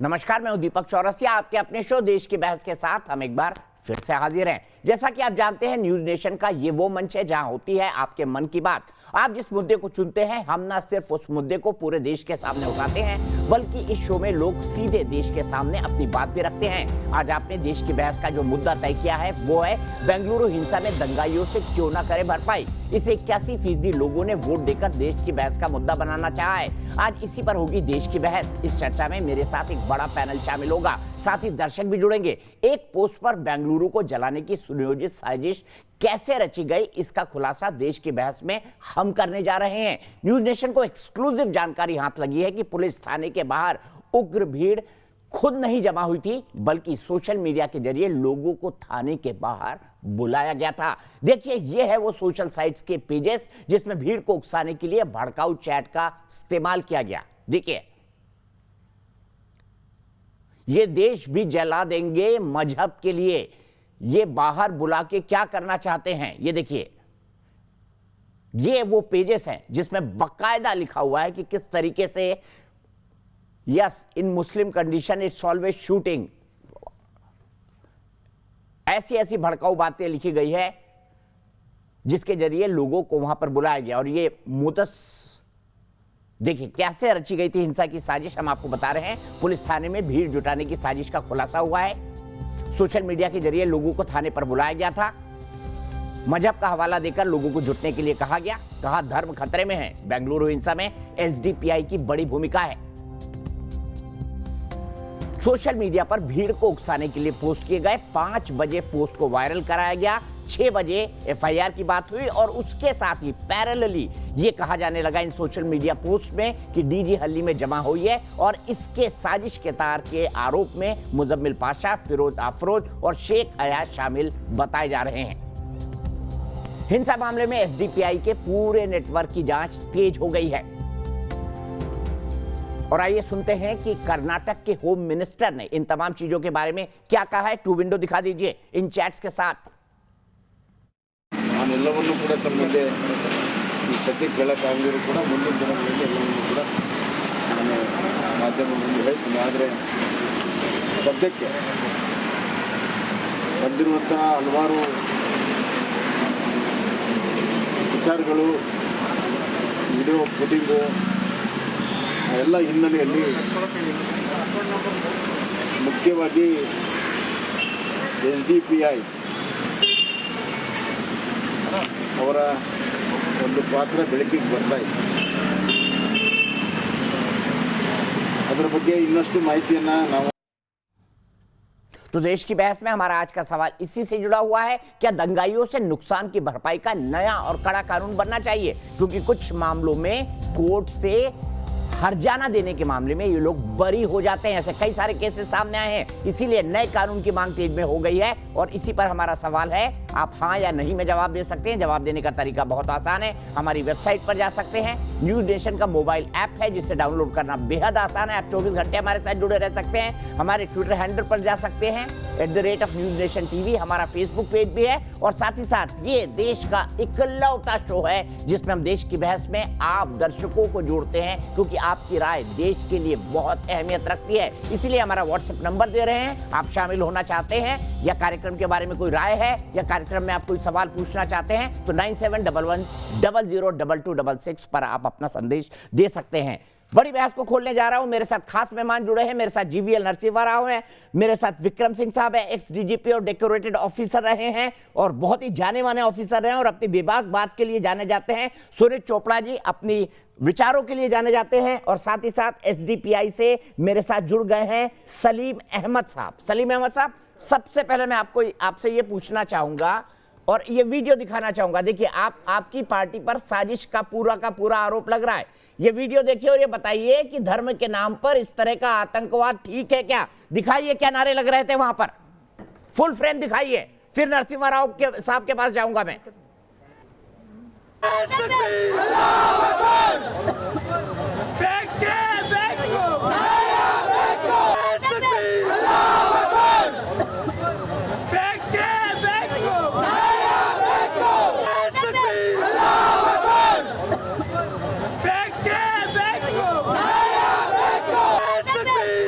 नमस्कार, मैं हूं दीपक चौरसिया। आपके अपने शो देश की बहस के साथ हम एक बार फिर से हाजिर हैं। जैसा कि आप जानते हैं, न्यूज नेशन का ये वो मंच है जहां होती है आपके मन की बात। आप जिस मुद्दे को चुनते हैं, हम ना सिर्फ उस मुद्दे को पूरे देश के सामने उठाते हैं, बल्कि इस शो में लोग सीधे देश के सामने अपनी बात भी रखते हैं। आज आपने देश की बहस का जो मुद्दा तय किया है वो है बेंगलुरु हिंसा में दंगाइयों से क्यों ना करे भरपाई। इसे 81% लोगों ने वोट देकर देश की बहस का मुद्दा बनाना चाहा है। आज इसी पर होगी देश की बहस। इस चर्चा में मेरे साथ एक बड़ा पैनल शामिल होगा, साथ ही दर्शक भी जुड़ेंगे। एक पोस्ट पर बेंगलुरु को जलाने की सुनियोजित साजिश कैसे रची गई, इसका खुलासा देश की बहस में हम करने जा रहे हैं। न्यूज नेशन को एक्सक्लूसिव जानकारी हाथ लगी है कि पुलिस थाने के बाहर उग्र भीड़ खुद नहीं जमा हुई थी, बल्कि सोशल मीडिया के जरिए लोगों को थाने के बाहर बुलाया गया था। देखिए, ये है वो सोशल साइट्स के पेजेस जिसमें भीड़ को उकसाने के लिए भड़काऊ चैट का इस्तेमाल किया गया। देखिए, ये देश भी जला देंगे मजहब के लिए, ये बाहर बुला के क्या करना चाहते हैं। ये देखिए, ये वो पेजेस हैं जिसमें बकायदा लिखा हुआ है कि किस तरीके से yes in Muslim condition it's always shooting, ऐसी ऐसी भड़काऊ बातें लिखी गई है जिसके जरिए लोगों को वहां पर बुलाया गया। और ये मुदस देखिए कैसे रची गई थी हिंसा की साजिश, हम आपको बता रहे हैं। पुलिस थाने में भीड़ जुटाने की साजिश का खुलासा हुआ है। सोशल मीडिया के जरिए लोगों को थाने पर बुलाया गया था। मजहब का हवाला देकर लोगों को जुटने के लिए कहा गया। कहा धर्म खतरे में है। बेंगलुरु हिंसा में एसडीपीआई की बड़ी भूमिका है। सोशल मीडिया पर भीड़ को उकसाने के लिए पोस्ट किए गए। 5 बजे पोस्ट को वायरल कराया गया। 6 बजे एफआईआर की बात हुई और उसके साथ ही पैरेलली ये कहा जाने लगा इन सोशल मीडिया पोस्ट में कि डीजी हल्ली में जमा हुई है और इसके साजिश के तार के आरोप में मुजम्मिल पाशा, फिरोज अफरोज और शेख अयाज शामिल बताए जा रहे हैं। हिंसा मामले में एसडीपीआई के पूरे नेटवर्क की जांच तेज हो गई है। और आइए सुनते हैं कि कर्नाटक के होम मिनिस्टर ने इन तमाम चीजों के बारे में क्या कहा है। 2 विंडो दिखा दीजिए इन चैट्स के साथ। ನಾನೆಲ್ಲವನ್ನೂ ಕೂಡ ತಮ್ಮ ಮುಂದೆ ಈ ಸದ್ಯಕ್ಕೆ ಹೇಳೋಕ್ಕಾಗದಿರೋ ಕೂಡ ಮುಂದಿನ ದಿನಗಳಲ್ಲಿ ಎಲ್ಲವನ್ನೂ ಕೂಡ ನಾನು ಮಾಧ್ಯಮ ಮುಂದೆ ಹೇಳ್ತೀನಿ. ಆದರೆ ಸದ್ಯಕ್ಕೆ ಬಂದಿರುವಂಥ ಹಲವಾರು ವಿಚಾರಗಳು, ವಿಡಿಯೋ ಫುಟೇಜು ಎಲ್ಲ ಹಿನ್ನೆಲೆಯಲ್ಲಿ ಮುಖ್ಯವಾಗಿ ಎಸ್ಡಿಪಿಐ ಅವರ ಒಂದು ಪಾತ್ರ ಬೆಳಕಿಗೆ ಬರ್ತಾ ಇದೆ. ಅದರ ಬಗ್ಗೆ ಇನ್ನಷ್ಟು ಮಾಹಿತಿಯನ್ನು ನಾವು तो देश की बहस में हमारा आज का सवाल इसी से जुड़ा हुआ है, क्या दंगाइयों से नुकसान की भरपाई का नया और कड़ा कानून बनना चाहिए? क्योंकि कुछ मामलों में कोर्ट से हर्जाना देने के मामले में ये लोग बरी हो जाते हैं। ऐसे कई सारे केसेस सामने आए हैं, इसीलिए नए कानून की मांग तेज में हो गई है। और इसी पर हमारा सवाल है, आप हाँ या नहीं में जवाब दे सकते हैं। जवाब देने का तरीका बहुत आसान है। हमारी वेबसाइट पर जा सकते हैं। न्यूज नेशन का मोबाइल ऐप है जिसे डाउनलोड करना बेहद आसान है। आप 24 घंटे हमारे साथ जुड़े रह सकते हैं। हमारे ट्विटर हैंडल पर जा सकते हैं @NewsNationTV। हमारा फेसबुक पेज भी है। और साथ ही साथ ये देश का इकलौता शो है जिसमें हम देश की बहस में आप दर्शकों को जोड़ते हैं, क्योंकि आपकी राय देश के लिए बहुत अहमियत रखती है। इसीलिए हमारा व्हाट्सएप नंबर दे रहे हैं। आप शामिल होना चाहते हैं या कार्यक्रम के बारे में कोई राय है या कार्यक्रम में आप कोई सवाल पूछना चाहते हैं तो 9711002266 पर आप अपना संदेश दे सकते हैं। बड़ी बहस को खोलने जा रहा हूं। मेरे साथ खास मेहमान जुड़े हैं। मेरे साथ जीवीएल नरसिम्हा राव हैं, मेरे साथ विक्रम सिंह साहब हैं, एक्स डीजीपी और डेकोरेटेड ऑफिसर रहे हैं और बहुत ही जाने माने ऑफिसर रहे हैं और अपनी बेबाक बात के लिए जाने जाते हैं। सुनीत चोपड़ा जी अपनी विचारों के लिए जाने जाते हैं। और साथ ही साथ एसडीपीआई से मेरे साथ जुड़ गए हैं सलीम अहमद साहब। सलीम अहमद साहब, सबसे पहले मैं आपसे ये पूछना चाहूंगा और ये वीडियो दिखाना चाहूंगा। देखिए, आपकी पार्टी पर साजिश का पूरा आरोप लग रहा है। ये वीडियो देखिए और ये बताइए कि धर्म के नाम पर इस तरह का आतंकवाद ठीक है क्या? दिखाइए क्या नारे लग रहे थे वहां पर, फुल फ्रेम दिखाइए। फिर नरसिम्हा राव साहब के पास जाऊंगा मैं।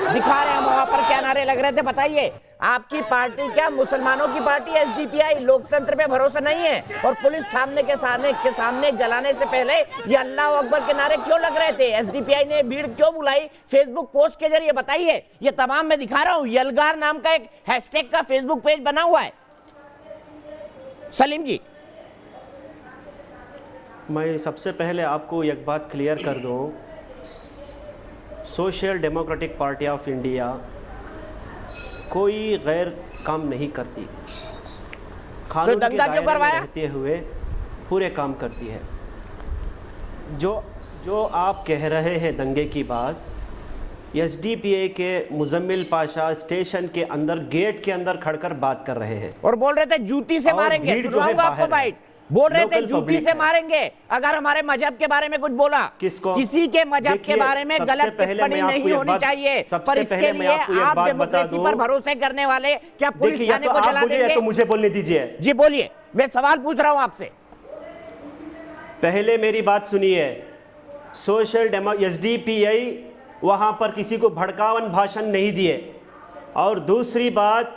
दिखा रहे हैं लग रहे थे, बताइए। आपकी पार्टी क्या मुसलमानों की पार्टी है एसडीपीआई? लोकतंत्र पे भरोसा नहीं है। और पुलिस के सामने जलाने से पहले ये अल्लाह अकबर के नारे क्यों लग रहे थे? एसडीपीआई ने भीड़ क्यों बुलाई फेसबुक पोस्ट के जरिए? बताइए। ये तमाम मैं दिखा रहा हूं, यलगार नाम का एक हैशटैग का फेसबुक पेज बना हुआ है। सलीम जी, मैं सबसे पहले आपको एक बात क्लियर कर दूं, social democratic party of India कोई गैर काम नहीं करती, कानून के दायरे में रहते हुए पूरे काम करती है। जो आप कह रहे हैं दंगे की बात, एसडीपीआई के मुजम्मिल पाशा स्टेशन के अंदर गेट के अंदर खड़कर बात कर रहे हैं और बोल रहे थे जूती से मारेंगे। सुनाऊंगा आपको बाइट। बोल रहे थे जूती से मारेंगे अगर हमारे मजहब के बारे में कुछ बोला। किसको? किसी के मजहब के बारे में गलत टिप्पणी नहीं होनी चाहिए। पर इसके लिए आप डेमोक्रेसी पर भरोसे करने वाले क्या पुलिस थाने को जला देंगे? तो मुझे बोलने दीजिए। जी बोलिए, मैं सवाल पूछ रहा हूं आपसे। पहले मेरी बात सुनिए। सोशल एसडीपीआई वहां पर किसी को भड़कावन भाषण नहीं दिए। और दूसरी बात,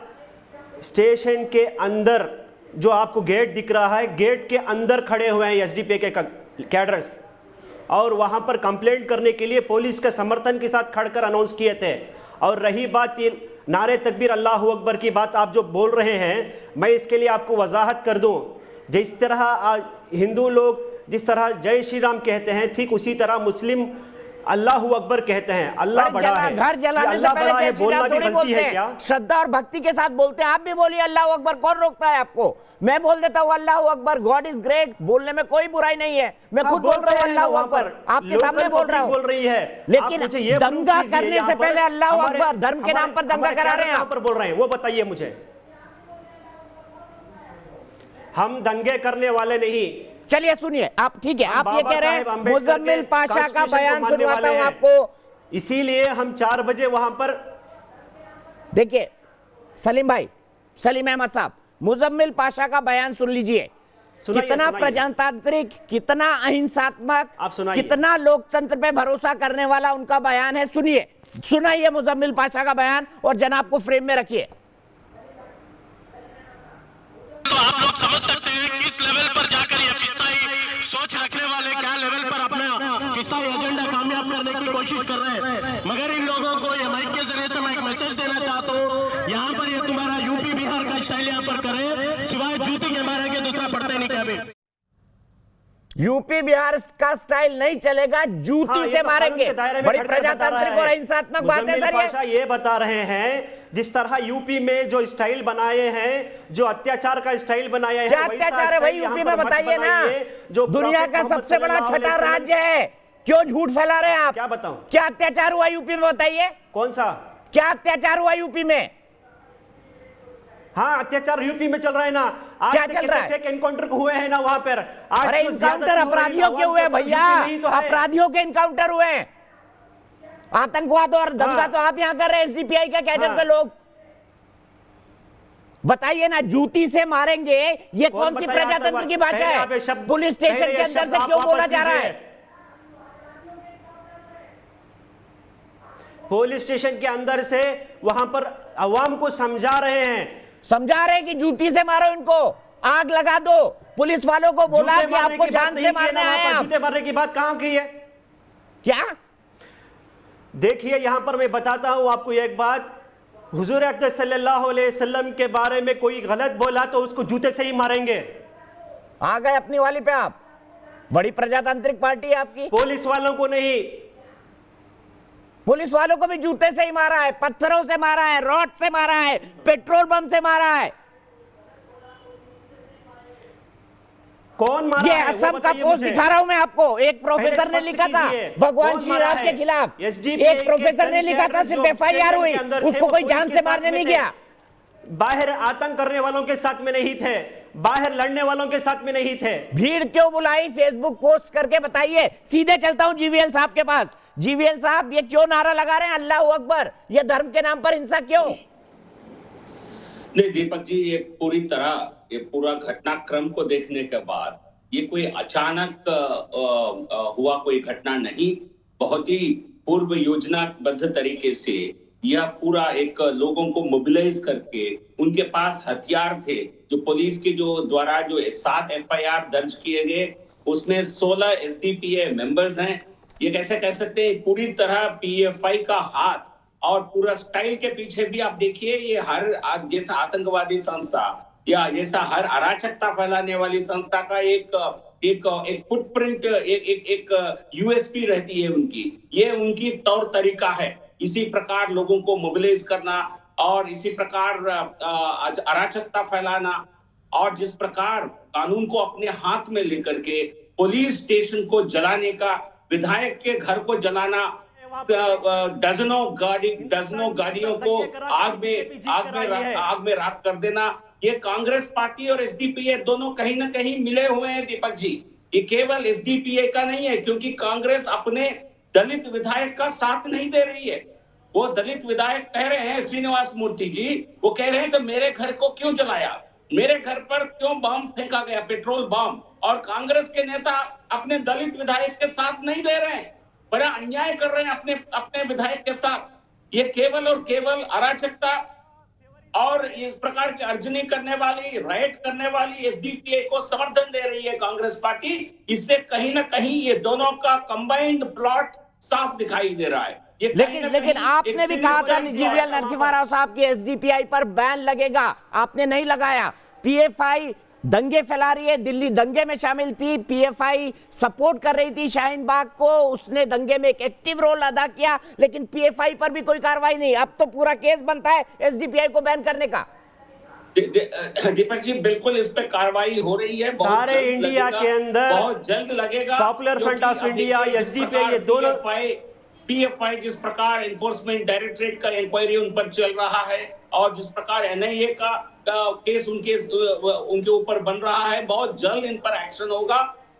स्टेशन के अंदर जो आपको गेट दिख रहा है, गेट के अंदर खड़े हुए हैं एसडीपीआई के कैडर्स, और वहां पर कंप्लेंट करने के लिए पुलिस के समर्थन के साथ खड़कर अनाउंस किए थे। और रही बात ये नारे तकबीर अल्लाह अकबर की बात आप जो बोल रहे हैं, मैं इसके लिए आपको वजाहत कर दूं। जिस तरह हिंदू लोग जिस तरह जय श्री राम कहते हैं, ठीक उसी तरह मुस्लिम अल्लाह अकबर कहते हैं। अल्लाह बड़ा है। घर जलाने से पहले जय श्री राम थोड़ी बोलते हैं, श्रद्धा और भक्ति के साथ बोलते हैं। आप भी बोलिए अल्लाह अकबर, कौन रोकता है आपको? मैं बोल देता हूँ अल्लाह अकबर, गॉड इज ग्रेट, बोलने में कोई बुराई नहीं है। मैं खुद बोल रहा हूँ अल्लाह अकबर, आपके सामने बोल रहा हूँ। बोल रही है, लेकिन दंगा करने से पहले अल्लाह अकबर, धर्म के नाम पर दंगा करा रहे हैं आप। बोल रहे हैं, वो बताइए मुझे। हम दंगे करने वाले नहीं। चलिए सुनिए आप, ठीक है, आप ये कह रहे हैं मुजम्मिल पाशा का बयान सुनवाता हूं आपको, इसीलिए हम 4 बजे वहां पर। देखिए सलीम भाई, सलीम अहमद साहब, मुजम्मिल पाशा का बयान सुन लीजिए। कितना प्रजातांत्रिक, कितना अहिंसात्मक, कितना लोकतंत्र पे भरोसा करने वाला उनका बयान है। सुनिए, सुनाइए मुजम्मिल पाशा का बयान और जनाब को फ्रेम में रखिए। तो आप लोग समझ सकते हैं किस लेवल पर जाकर ये फिस्ताई सोच रखने वाले क्या लेवल पर अपना फिस्ताई एजेंडा कामयाब करने की कोशिश कर रहे हैं। मगर इन लोगों को ये माइक के जरिए से मैं एक मैसेज देना चाहता हूँ, यहाँ पर ये तुम्हारा यूपी बिहार का स्टाइल यहाँ पर करे, सिवाय जूती के मारेंगे, दूसरा पढ़ते नहीं कभी। यूपी बिहार का स्टाइल नहीं चलेगा, जूती से मारेंगे। बड़ी प्रजातांत्रिक और अहिंसात्मक बात है सर। ये बता रहे हैं जिस तरह यूपी में जो स्टाइल बनाए हैं, जो अत्याचार का स्टाइल बनाया है, क्या अत्याचार है भाई यूपी में? बताइए ना। जो दुनिया का सबसे बड़ा छठा राज्य है, क्यों झूठ फैला रहे हैं आप? क्या बताऊं, क्या अत्याचार हुआ यूपी में? बताइए कौन सा, क्या अत्याचार हुआ यूपी में? हाँ, अत्याचार यूपी में चल रहा है ना। आज क्या चल रहा है? फेक एनकाउंटर हुए हैं ना वहां पर। अरे इनकाउंटर अपराधियों के हुए भैया, अपराधियों के इनकाउंटर हुए हैं। आतंकवाद और दंगा तो आप यहां कर रहे हैं, एसडीपीआई के कैडर के लोग। बताइए ना, जूती से मारेंगे, ये कौन सी प्रजातंत्र की भाषा है? पुलिस स्टेशन के अंदर से क्यों बोला जा रहा है? पुलिस स्टेशन के अंदर से वहां पर अवाम को समझा रहे हैं, कि जूती से मारो इनको, आग लगा दो। पुलिस वालों को बोला कि आपको जान से मारना है। जूते मारने की बात कहां की है? क्या? देखिए यहां पर मैं बताता हूं आपको एक बात, हुजूर अकबर सल्लल्लाहु अलैहि वसल्लम के बारे में कोई गलत बोला तो उसको जूते से ही मारेंगे। आ गए अपनी वाली पे आप। बड़ी प्रजातांत्रिक पार्टी है आपकी। पुलिस वालों को नहीं, पुलिस वालों को भी जूते से ही मारा है, पत्थरों से मारा है, रॉड से मारा है, पेट्रोल बम से मारा है। कौन मारा ये है? असम का पोस्ट दिखा रहा हूं मैं आपको। एक प्रोफेसर ने लिखा था भगवान श्री राम के खिलाफ, एक प्रोफेसर ने लिखा था, सिर्फ एफआईआर हुई, उसको कोई जान से मारने नहीं गया। बाहर आतंक करने वालों के साथ में नहीं थे, बाहर लड़ने वालों के साथ में नहीं थे। भीड़ क्यों बुलाई? फेसबुक पोस्ट करके बताइए। सीधे चलता हूं जीवीएल साहब के पास। जीवीएल साहब, ये क्यों नारा लगा रहे हैं अल्लाह अकबर? ये धर्म के नाम पर हिंसा क्यों? नहीं दीपक जी, ये पूरी तरह, ये पूरा घटनाक्रम को देखने के बाद ये कोई अचानक हुआ कोई घटना नहीं, बहुत ही पूर्व योजनाबद्ध तरीके से यह पूरा एक लोगों को मोबिलाइज करके उनके पास हथियार थे, जो पुलिस के जो द्वारा जो 7 FIR दर्ज किए गए उसमें 16 SDPA मेंबर्स हैं। ये कैसे कह सकते हैं, पूरी तरह PFI का हाथ और पूरा स्टाइल के पीछे भी आप देखिए, ये हर जैसा आतंकवादी संस्था या जैसा हर अराजकता फैलाने वाली संस्था का एक फुटप्रिंट, एक USP रहती है उनकी। ये उनकी तौर तरीका है, इसी प्रकार लोगों को मोबिलाइज करना और इसी प्रकार अराजकता फैलाना, और जिस प्रकार कानून को अपने हाथ में लेकर के पुलिस स्टेशन को जलाने का, विधायक के घर को जलाना, दर्जनों गाड़ियों को आग में राख कर देना, ये कांग्रेस पार्टी और SDPA दोनों कहीं ना कहीं मिले हुए हैं दीपक जी। ये केवल SDPA का नहीं है, क्योंकि कांग्रेस अपने दलित विधायक का साथ नहीं दे रही है। वो दलित विधायक कह रहे हैं, श्रीनिवास मूर्ति जी, वो कह रहे हैं तो मेरे घर को क्यों जलाया, मेरे घर पर क्यों बम फेंका गया, पेट्रोल बम, और कांग्रेस के नेता अपने दलित विधायक के साथ नहीं दे रहे हैं, बड़ा अन्याय कर रहे हैं अपने विधायक के साथ। ये केवल और केवल अराजकता और इस प्रकार की अर्जनी करने वाली, राइट करने वाली SDPA को समर्थन दे रही है कांग्रेस पार्टी। इससे कहीं ना कहीं ये दोनों का कंबाइंड प्लॉट साफ दिखाई दे रहा है। लेकिन आपने भी कहा था जीवीएल नरसिम्हा राव साहब की SDPI पर बैन लगेगा, आपने नहीं लगाया। PFI दंगे फैला रही है, दिल्ली दंगे में शामिल थी, PFI सपोर्ट कर रही थी शाहीन बाग को, उसने दंगे में एक एक्टिव रोल अदा किया, लेकिन PFI पर भी कोई कार्रवाई नहीं। अब तो पूरा केस बनता है SDPI को बैन करने का। दीपक जी, बिल्कुल इस पे कार्रवाई हो रही है, सारे इंडिया के अंदर बहुत जल्द लगेगा। Popular front of India, SDPI, ये दोनों PFI जिस प्रकार एनफोर्समेंट डायरेक्टरेट का इंक्वायरी उन पर चल रहा है और जिस प्रकार NIA का केस उनके ऊपर बन रहा है, बहुत जल्द इन पर एक्शन होगा।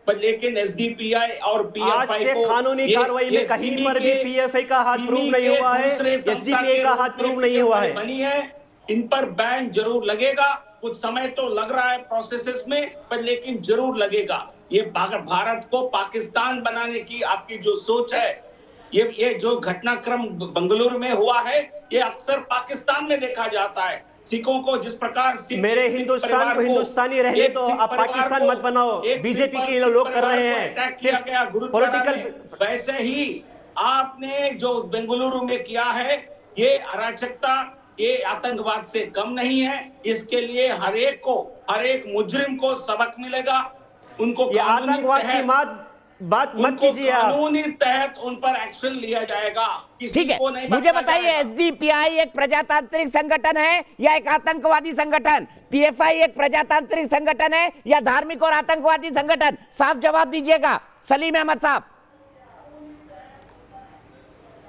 पर लेकिन SDPI और PFI को कानूनी कार्रवाई में कहीं पर भी PFI का हाथ प्रूव नहीं हुआ है, SDPI का हाथ प्रूव नहीं हुआ है। बनी है, इन पर बैन जरूर लगेगा। कुछ समय तो लग रहा है प्रोसेसेस में, पर लेकिन जरूर लगेगा। ये भारत को पाकिस्तान बनाने की आपकी जो सोच है, ये जो घटनाक्रम बंगलुरु में हुआ है, ये अक्सर पाकिस्तान में देखा जाता है। सिखों को जिस प्रकार मेरे हिंदुस्तान को हिंदुस्तानी रहने तो आप पाकिस्तान मत बनाओ, बीजेपी के लोग कर रहे हैं किया गया पॉलिटिकल। वैसे ही आपने जो बेंगलुरु में किया है, ये अराजकता, ये आतंकवाद से कम नहीं है। इसके लिए हर एक मुजरिम को सबक मिलेगा। उनको आतंकवाद की बात मत कीजिए, कानूनी तहत उन पर एक्शन लिया जाएगा। ठीक है, मुझे बताइए SDPI एक प्रजातांत्रिक संगठन है या एक आतंकवादी संगठन? PFI एक प्रजातांत्रिक संगठन है या धार्मिक और आतंकवादी संगठन? साफ जवाब दीजिएगा सलीम अहमद साहब।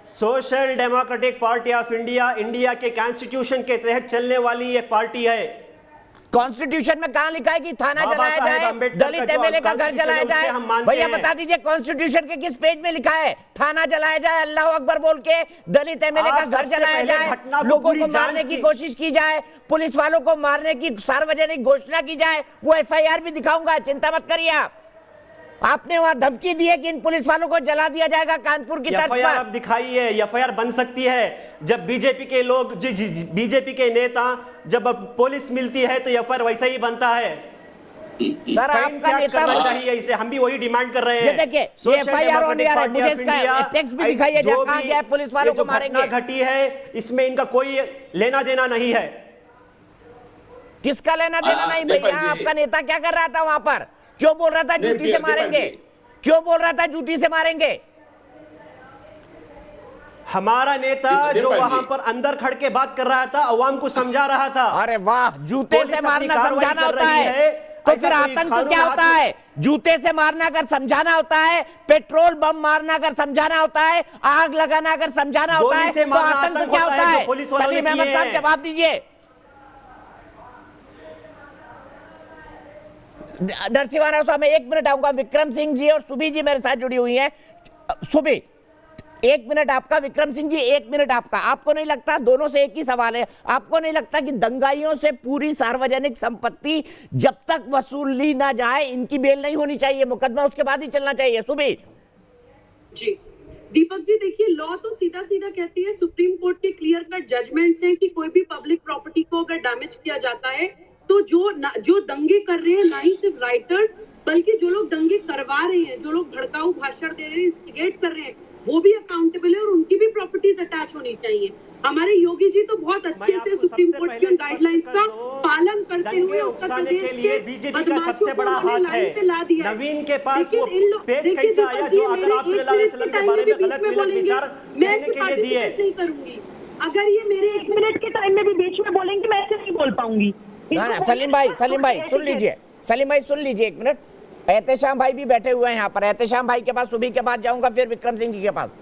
Social democratic party of India, India के कॉन्स्टिट्यूशन के तहत चलने वाली एक पार्टी है। कॉन्स्टिट्यूशन में कहां लिखा है कि थाना जलाया जाए, दलित MLA का घर जलाया जाए? भैया बता दीजिए कॉन्स्टिट्यूशन के किस पेज में लिखा है थाना जलाया जाए, अल्लाह अकबर बोल के दलित MLA का घर जलाया जाए, लोगों को मारने की कोशिश की जाए, पुलिस वालों को मारने की सार्वजनिक घोषणा की जाए? वो FIR भी दिखाऊंगा, चिंता मत करिए आप। आपने वहां धमकी दी है कि इन पुलिस वालों को जला दिया जाएगा कानपुर की तर्ज पर। FIR आप दिखाइए, FIR बन सकती है। जब बीजेपी के लोग, बीजेपी के नेता, जब पुलिस मिलती है तो FIR वैसा ही बनता है। सर आपका नेता चाहिए, इसे हम भी वही डिमांड कर रहे हैं। ये देखिए, ये FIR ऑन एयर है, मुझे इसका टेक्स्ट भी दिखाइए जहां कहां गया पुलिस वालों को मारेंगे। घटी है, इसमें इनका कोई लेना देना नहीं है। किसका लेना देना नहीं भैया? आपका नेता क्या कर रहा था वहां पर? क्यों बोल रहा था जूती से मारेंगे? क्यों बोल रहा था जूती से मारेंगे? हमारा नेता जो वहां पर अंदर खड़ के बात कर रहा था, अवाम को समझा रहा था। अरे वाह, जूते से मारना समझाना होता है तो फिर आतंक क्या होता है? जूते से मारना अगर समझाना होता है, पेट्रोल बम मारना अगर समझाना होता है, आग लगाना अगर समझाना होता है, तो आतंक क्या होता है? सलीम अहमद साहब जवाब दीजिए। नरसिम्हा राव साहब, मैं 1 मिनट आऊंगा। विक्रम सिंह जी और सुबी जी मेरे साथ जुड़ी हुई हैं। सुबी, 1 मिनट आपका, विक्रम सिंह जी 1 मिनट आपका। आपको नहीं लगता, दोनों से एक ही सवाल है, आपको नहीं लगता कि दंगाइयों से पूरी सार्वजनिक संपत्ति जब तक वसूली ना जाए, इनकी बेल नहीं होनी चाहिए, मुकदमा उसके बाद ही चलना चाहिए? सुबी जी, दीपक जी देखिए, लॉ तो सीधा सीधा कहती है, सुप्रीम कोर्ट के क्लियर कट जजमेंट्स हैं कि कोई भी पब्लिक प्रॉपर्टी को अगर डैमेज किया जाता है तो जो दंगे कर रहे हैं, ना ही सिर्फ राइटर्स बल्कि जो लोग दंगे करवा रहे हैं, जो लोग भड़काऊ भाषण दे रहे हैं, इंस्टिगेट कर रहे हैं, वो भी अकाउंटेबल है और उनकी भी प्रॉपर्टीज अटैच होनी चाहिए। हमारे योगी जी तो बहुत अच्छे से सुप्रीम कोर्ट की गाइडलाइंस का पालन करते हुए उत्तर प्रदेश के लिए बीजेपी का सबसे बड़ा हाथ है। नवीन के पास वो पेज कैसे आया जो अगर आप सल्लल्लाहु अलैहि वसल्लम के बारे में गलत गलत विचार कहने के लिए दिए? नहीं करूंगी। अगर ये मेरे 1 मिनट के टाइम में भी बीच में बोलेंगे मैं ऐसे नहीं बोल पाऊंगी। ना सलीम भाई सुन लीजिए, सलीम भाई सुन लीजिए 1 मिनट। एहतेशाम भाई भी बैठे हुए हैं यहाँ पर। एहतेशाम भाई के पास सुबह के बाद जाऊंगा, फिर विक्रम सिंह जी के पास।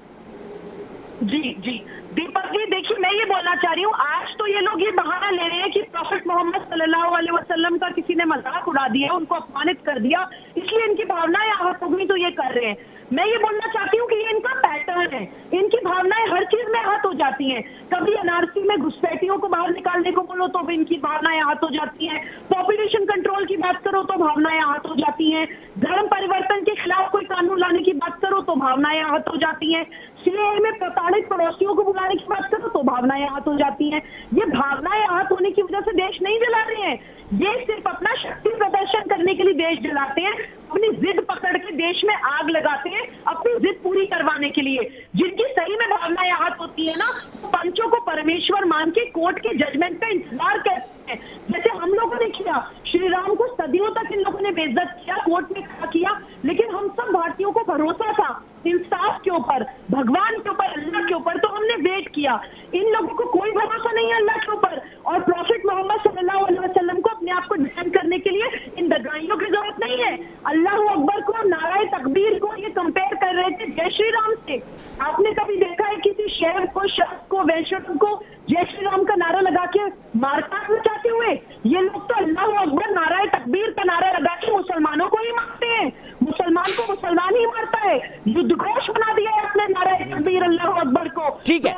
जी दीपक जी देखिए, मैं ये बोलना चाह रही हूँ, आज तो ये लोग ये बहाना ले रहे हैं कि प्रॉफेट मोहम्मद सल्लल्लाहु अलैहि वसल्लम का किसी ने मजाक उड़ा दिया, उनको अपमानित कर दिया, इसलिए इनकी भावनाएं आहत हो गई तो ये कर रहे हैं। मैं ये बोलना चाहती हूँ कि ये इनका पैटर्न है, इनकी भावनाएं हर चीज में आहत हो जाती हैं। कभी एनआरसी में घुसपैठियों को बाहर निकालने को बोलो तो भी इनकी भावनाएं आहत हो जाती हैं, पॉपुलेशन कंट्रोल की बात करो तो भावनाएं आहत हो जाती हैं, धर्म परिवर्तन के खिलाफ कोई कानून लाने की बात करो तो भावनाएं आहत हो जाती हैं, सीएए में प्रताड़ित पड़ोसियों को बुलाने की बात करो तो भावनाएं आहत हो जाती हैं। ये भावनाएं आहत होने की वजह से देश नहीं जला रहे हैं, ये सिर्फ अपना शक्ति प्रदर्शन करने के लिए देश जलाते हैं, अपनी जिद पकड़ के देश में आग लगाते हैं अपनी जिद पूरी करवाने के लिए। जिनकी सही में भावनाएं आहत होती है ना, तो पंचों को परमेश्वर मान के कोर्ट के जजमेंट का इंतजार करते हैं। जैसे हम लोगों ने किया, श्री राम को सदियों तक इन लोगों ने बेइज्जत किया, कोर्ट में खड़ा किया, लेकिन हम सब भारतीयों को भरोसा था इंसाफ के ऊपर, भगवान के ऊपर, अल्लाह के ऊपर, तो हमने वेट किया। इन लोगों को कोई भरोसा नहीं है अल्लाह के ऊपर, और प्रॉफिट मोहम्मद सल्लल्लाहु अलैहि वसल्लम को अपने आप को डिफेंड करने के लिए इन दगाइयों की जरूरत नहीं है। अल्लाह अकबर को, नाराए तकबीर को ये कंपेयर कर रहे थे जय श्री राम से। आपने कभी देखा है किसी शहर को, शख्स को, वैश्य को जय श्री राम का नारा लगा के मारकाट मचाते हुए? ये लोग तो अल्लाह अकबर, नाराए तकबीर का नारा लगा के मुसलमानों को ही मारते हैं, मुसलमान को मुसलमान ही मारता है, युद्ध घोष बना दिया है अपने नाराए तकबीर अल्लाह अकबर को। ठीक है,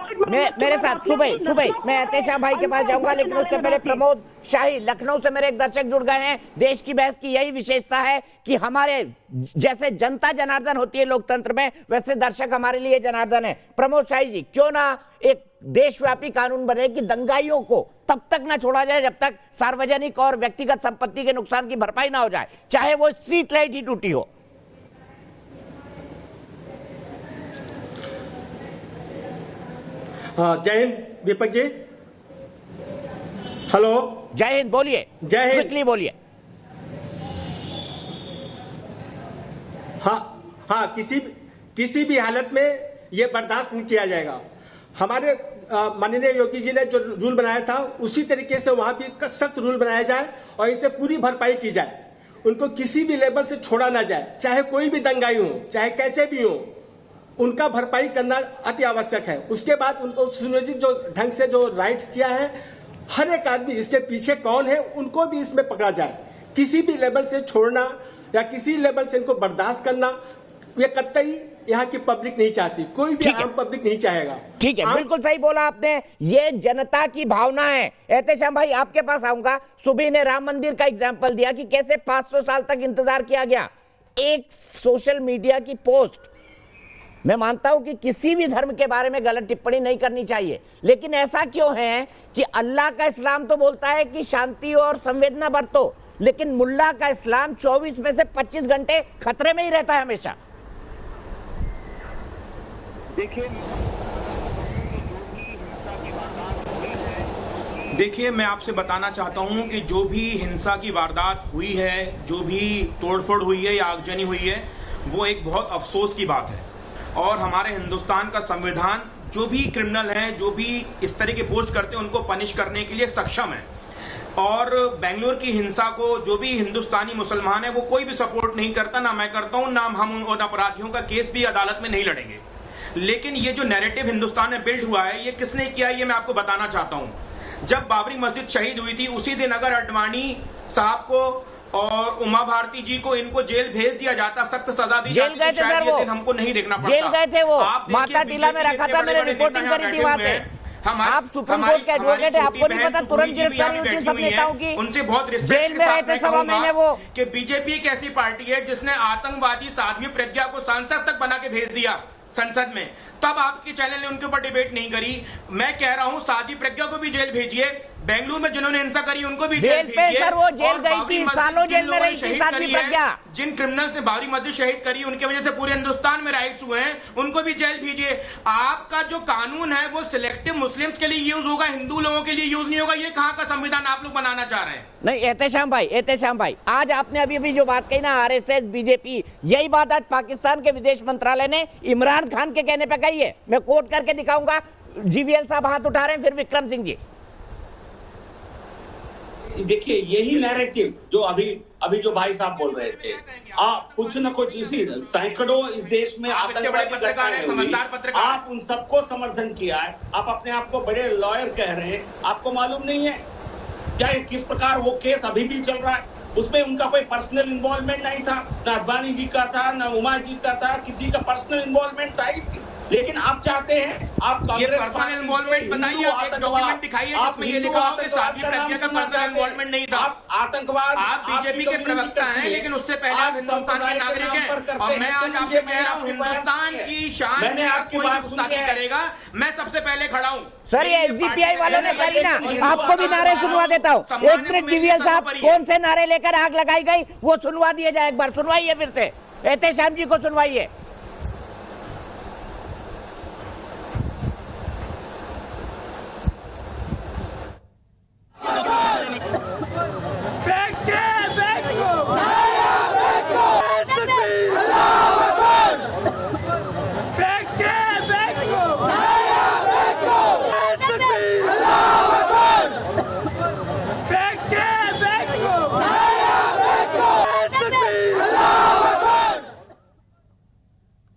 मेरे साथ सुबह मैं एहतेशाम भाई के पास जाऊंगा, लेकिन उससे पहले प्रमोद शाही, लखनऊ से मेरे एक दर्शक जुड़ गए हैं। देश की बहस की यही विशेषता है कि हमारे जैसे जनता जनार्दन होती है लोकतंत्र में, वैसे दर्शक हमारे लिए जनार्दन है। प्रमोद शाही जी, क्यों ना एक देशव्यापी कानून बने कि दंगाइयों को तब तक ना छोड़ा जाए जब तक सार्वजनिक और व्यक्तिगत संपत्ति के नुकसान की भरपाई ना हो जाए, चाहे वो स्ट्रीट लाइट ही टूटी हो। जय हिंद दीपक जी। हेलो, जय हिंद, बोलिए, जय हिंद, क्विकली बोलिए। हाँ, किसी भी हालत में ये बर्दाश्त नहीं किया जाएगा। हमारे माननीय योगी जी ने जो रूल बनाया था उसी तरीके से वहां भी सख्त रूल बनाया जाए और इनसे पूरी भरपाई की जाए। उनको किसी भी लेवल से छोड़ा ना जाए, चाहे कोई भी दंगाई हो, चाहे कैसे भी हो, उनका भरपाई करना अति आवश्यक है। उसके बाद उनको सुनियोजित जो ढंग से जो राइट्स किया है, हर एक आदमी इसके पीछे कौन है उनको भी इसमें पकड़ा जाए। किसी भी लेवल से छोड़ना या किसी लेवल से इनको बर्दाश्त करना, ये कतई यहाँ की पब्लिक नहीं चाहती, कोई भी आम पब्लिक नहीं चाहेगा। ठीक है, बिल्कुल सही बोला आपने, ये जनता की भावना है। एहतेशाम भाई, आपके पास आऊंगा। सुबह ने राम मंदिर का एग्जाम्पल दिया कि कैसे 500 साल तक इंतजार किया गया। एक सोशल मीडिया की पोस्ट, मैं मानता हूं कि किसी भी धर्म के बारे में गलत टिप्पणी नहीं करनी चाहिए, लेकिन ऐसा क्यों है कि अल्लाह का इस्लाम तो बोलता है कि शांति और संवेदना बरतो, लेकिन मुल्ला का इस्लाम 24 में से 25 घंटे खतरे में ही रहता है हमेशा। देखिए, मैं आपसे बताना चाहता हूं कि जो भी हिंसा की वारदात हुई है, जो भी तोड़फोड़ हुई है या आगजनी हुई है, वो एक बहुत अफसोस की बात है। और हमारे हिंदुस्तान का संविधान जो भी क्रिमिनल हैं, जो भी इस तरह के पोस्ट करते हैं, उनको पनिश करने के लिए सक्षम है। और बेंगलुरु की हिंसा को जो भी हिंदुस्तानी मुसलमान है वो कोई भी सपोर्ट नहीं करता, ना मैं करता हूं, ना हम उन अपराधियों का केस भी अदालत में नहीं लड़ेंगे। लेकिन ये जो नैरेटिव हिंदुस्तान में बिल्ड हुआ है, ये किसने किया है, ये मैं आपको बताना चाहता हूं। जब बाबरी मस्जिद शहीद हुई थी, उसी दिन अगर अडवाणी साहब को और उमा भारती जी को, इनको जेल भेज दिया जाता, सख्त सजा दी जाती, गए थे सर, वो हमको नहीं देखना पड़ता। जेल गए थे वो, माता टीला में रखा था, मैंने रिपोर्टिंग करी थी वहां से। आप सुप्रीम कोर्ट के एडवोकेट है, आपको नहीं पता तुरंत गिरफ्तारी होती है सब नेताओं की, उनसे बहुत जेल में रहते 1.25 महीने वो। कि बीजेपी एक ऐसी पार्टी है जिसने आतंकवादी साध्वी प्रज्ञा को सांसद तक बना के भेज दिया, संसद में, तब आपके चैनल ने उनके ऊपर डिबेट नहीं करी। मैं कह रहा हूं साध्वी प्रज्ञा को भी जेल भेजिए, बेंगलुरु में जिन्होंने हिंसा करी उनको भी जेल भेजिए। सर वो जेल और गई बाबरी थी, मस्जिद सालों जिन जेल में लोगों रही ने थी शहीद साध्वी करी है, प्रज्ञा। जिन क्रिमिनल्स ने बाबरी मस्जिद शहीद करी, उनके वजह से पूरे हिंदुस्तान में राइट्स हुए हैं, उनको भी जेल भेजिए। आपका जो कानून है वो सिलेक्टिव मुस्लिम्स के लिए यूज होगा, हिंदू लोगों के लिए यूज नहीं होगा। ये कहां का संविधान आप लोग बनाना चाह रहे हैं? नहीं एहतेशाम भाई, आज आपने अभी जो बात कही ना, आरएसएस बीजेपी, यही बात आज पाकिस्तान के विदेश मंत्रालय ने इमरान खान के कहने पे कही है। मैं कोट करके दिखाऊंगा, जीवीएल साहब हाथ उठा रहे हैं, फिर विक्रम सिंह जी। देखिए यही नैरेटिव जो अभी जो भाई साहब बोल रहे थे, आप कुछ न कुछ इसी सैकड़ों इस देश में आतंकवादी घटनाएं हुई, आप उन सबको समर्थन किया है। आप अपने आप को बड़े लॉयर कह रहे हैं, आपको मालूम नहीं है क्या किस प्रकार वो केस अभी भी चल रहा है? उसमें उनका कोई पर्सनल इन्वॉल्वमेंट नहीं था, ना अडवाणी जी का था, ना उमा जी का था, किसी का पर्सनल इन्वॉल्वमेंट था ही। लेकिन आप चाहते हैं आप कांग्रेस पर्सनल इन्वॉल्वमेंट बताइए, एक डॉक्यूमेंट दिखाइए जिसमें ये लिखा हो कि साध्वी प्रज्ञा का पर्सनल इन्वॉल्वमेंट नहीं था। आप आतंकवाद, आप बीजेपी के प्रवक्ता हैं, लेकिन उससे पहले आप हिंदुस्तान के नागरिक हैं। और मैं आज आपसे कह रहा हूँ, हिंदुस्तान की शान मैंने आपकी बात सुनी है, करेगा, मैं सबसे पहले खड़ा हूँ। सर ये एसडीपीआई वालों ने करी ना, आपको भी नारे सुनवा देता हूँ। एक मिनट जीवीएल साहब, कौन से नारे लेकर आग लगाई गई वो सुनवा दिया जाए, एक बार सुनवाइए, फिर से एहतेशाम जी को सुनवाइए।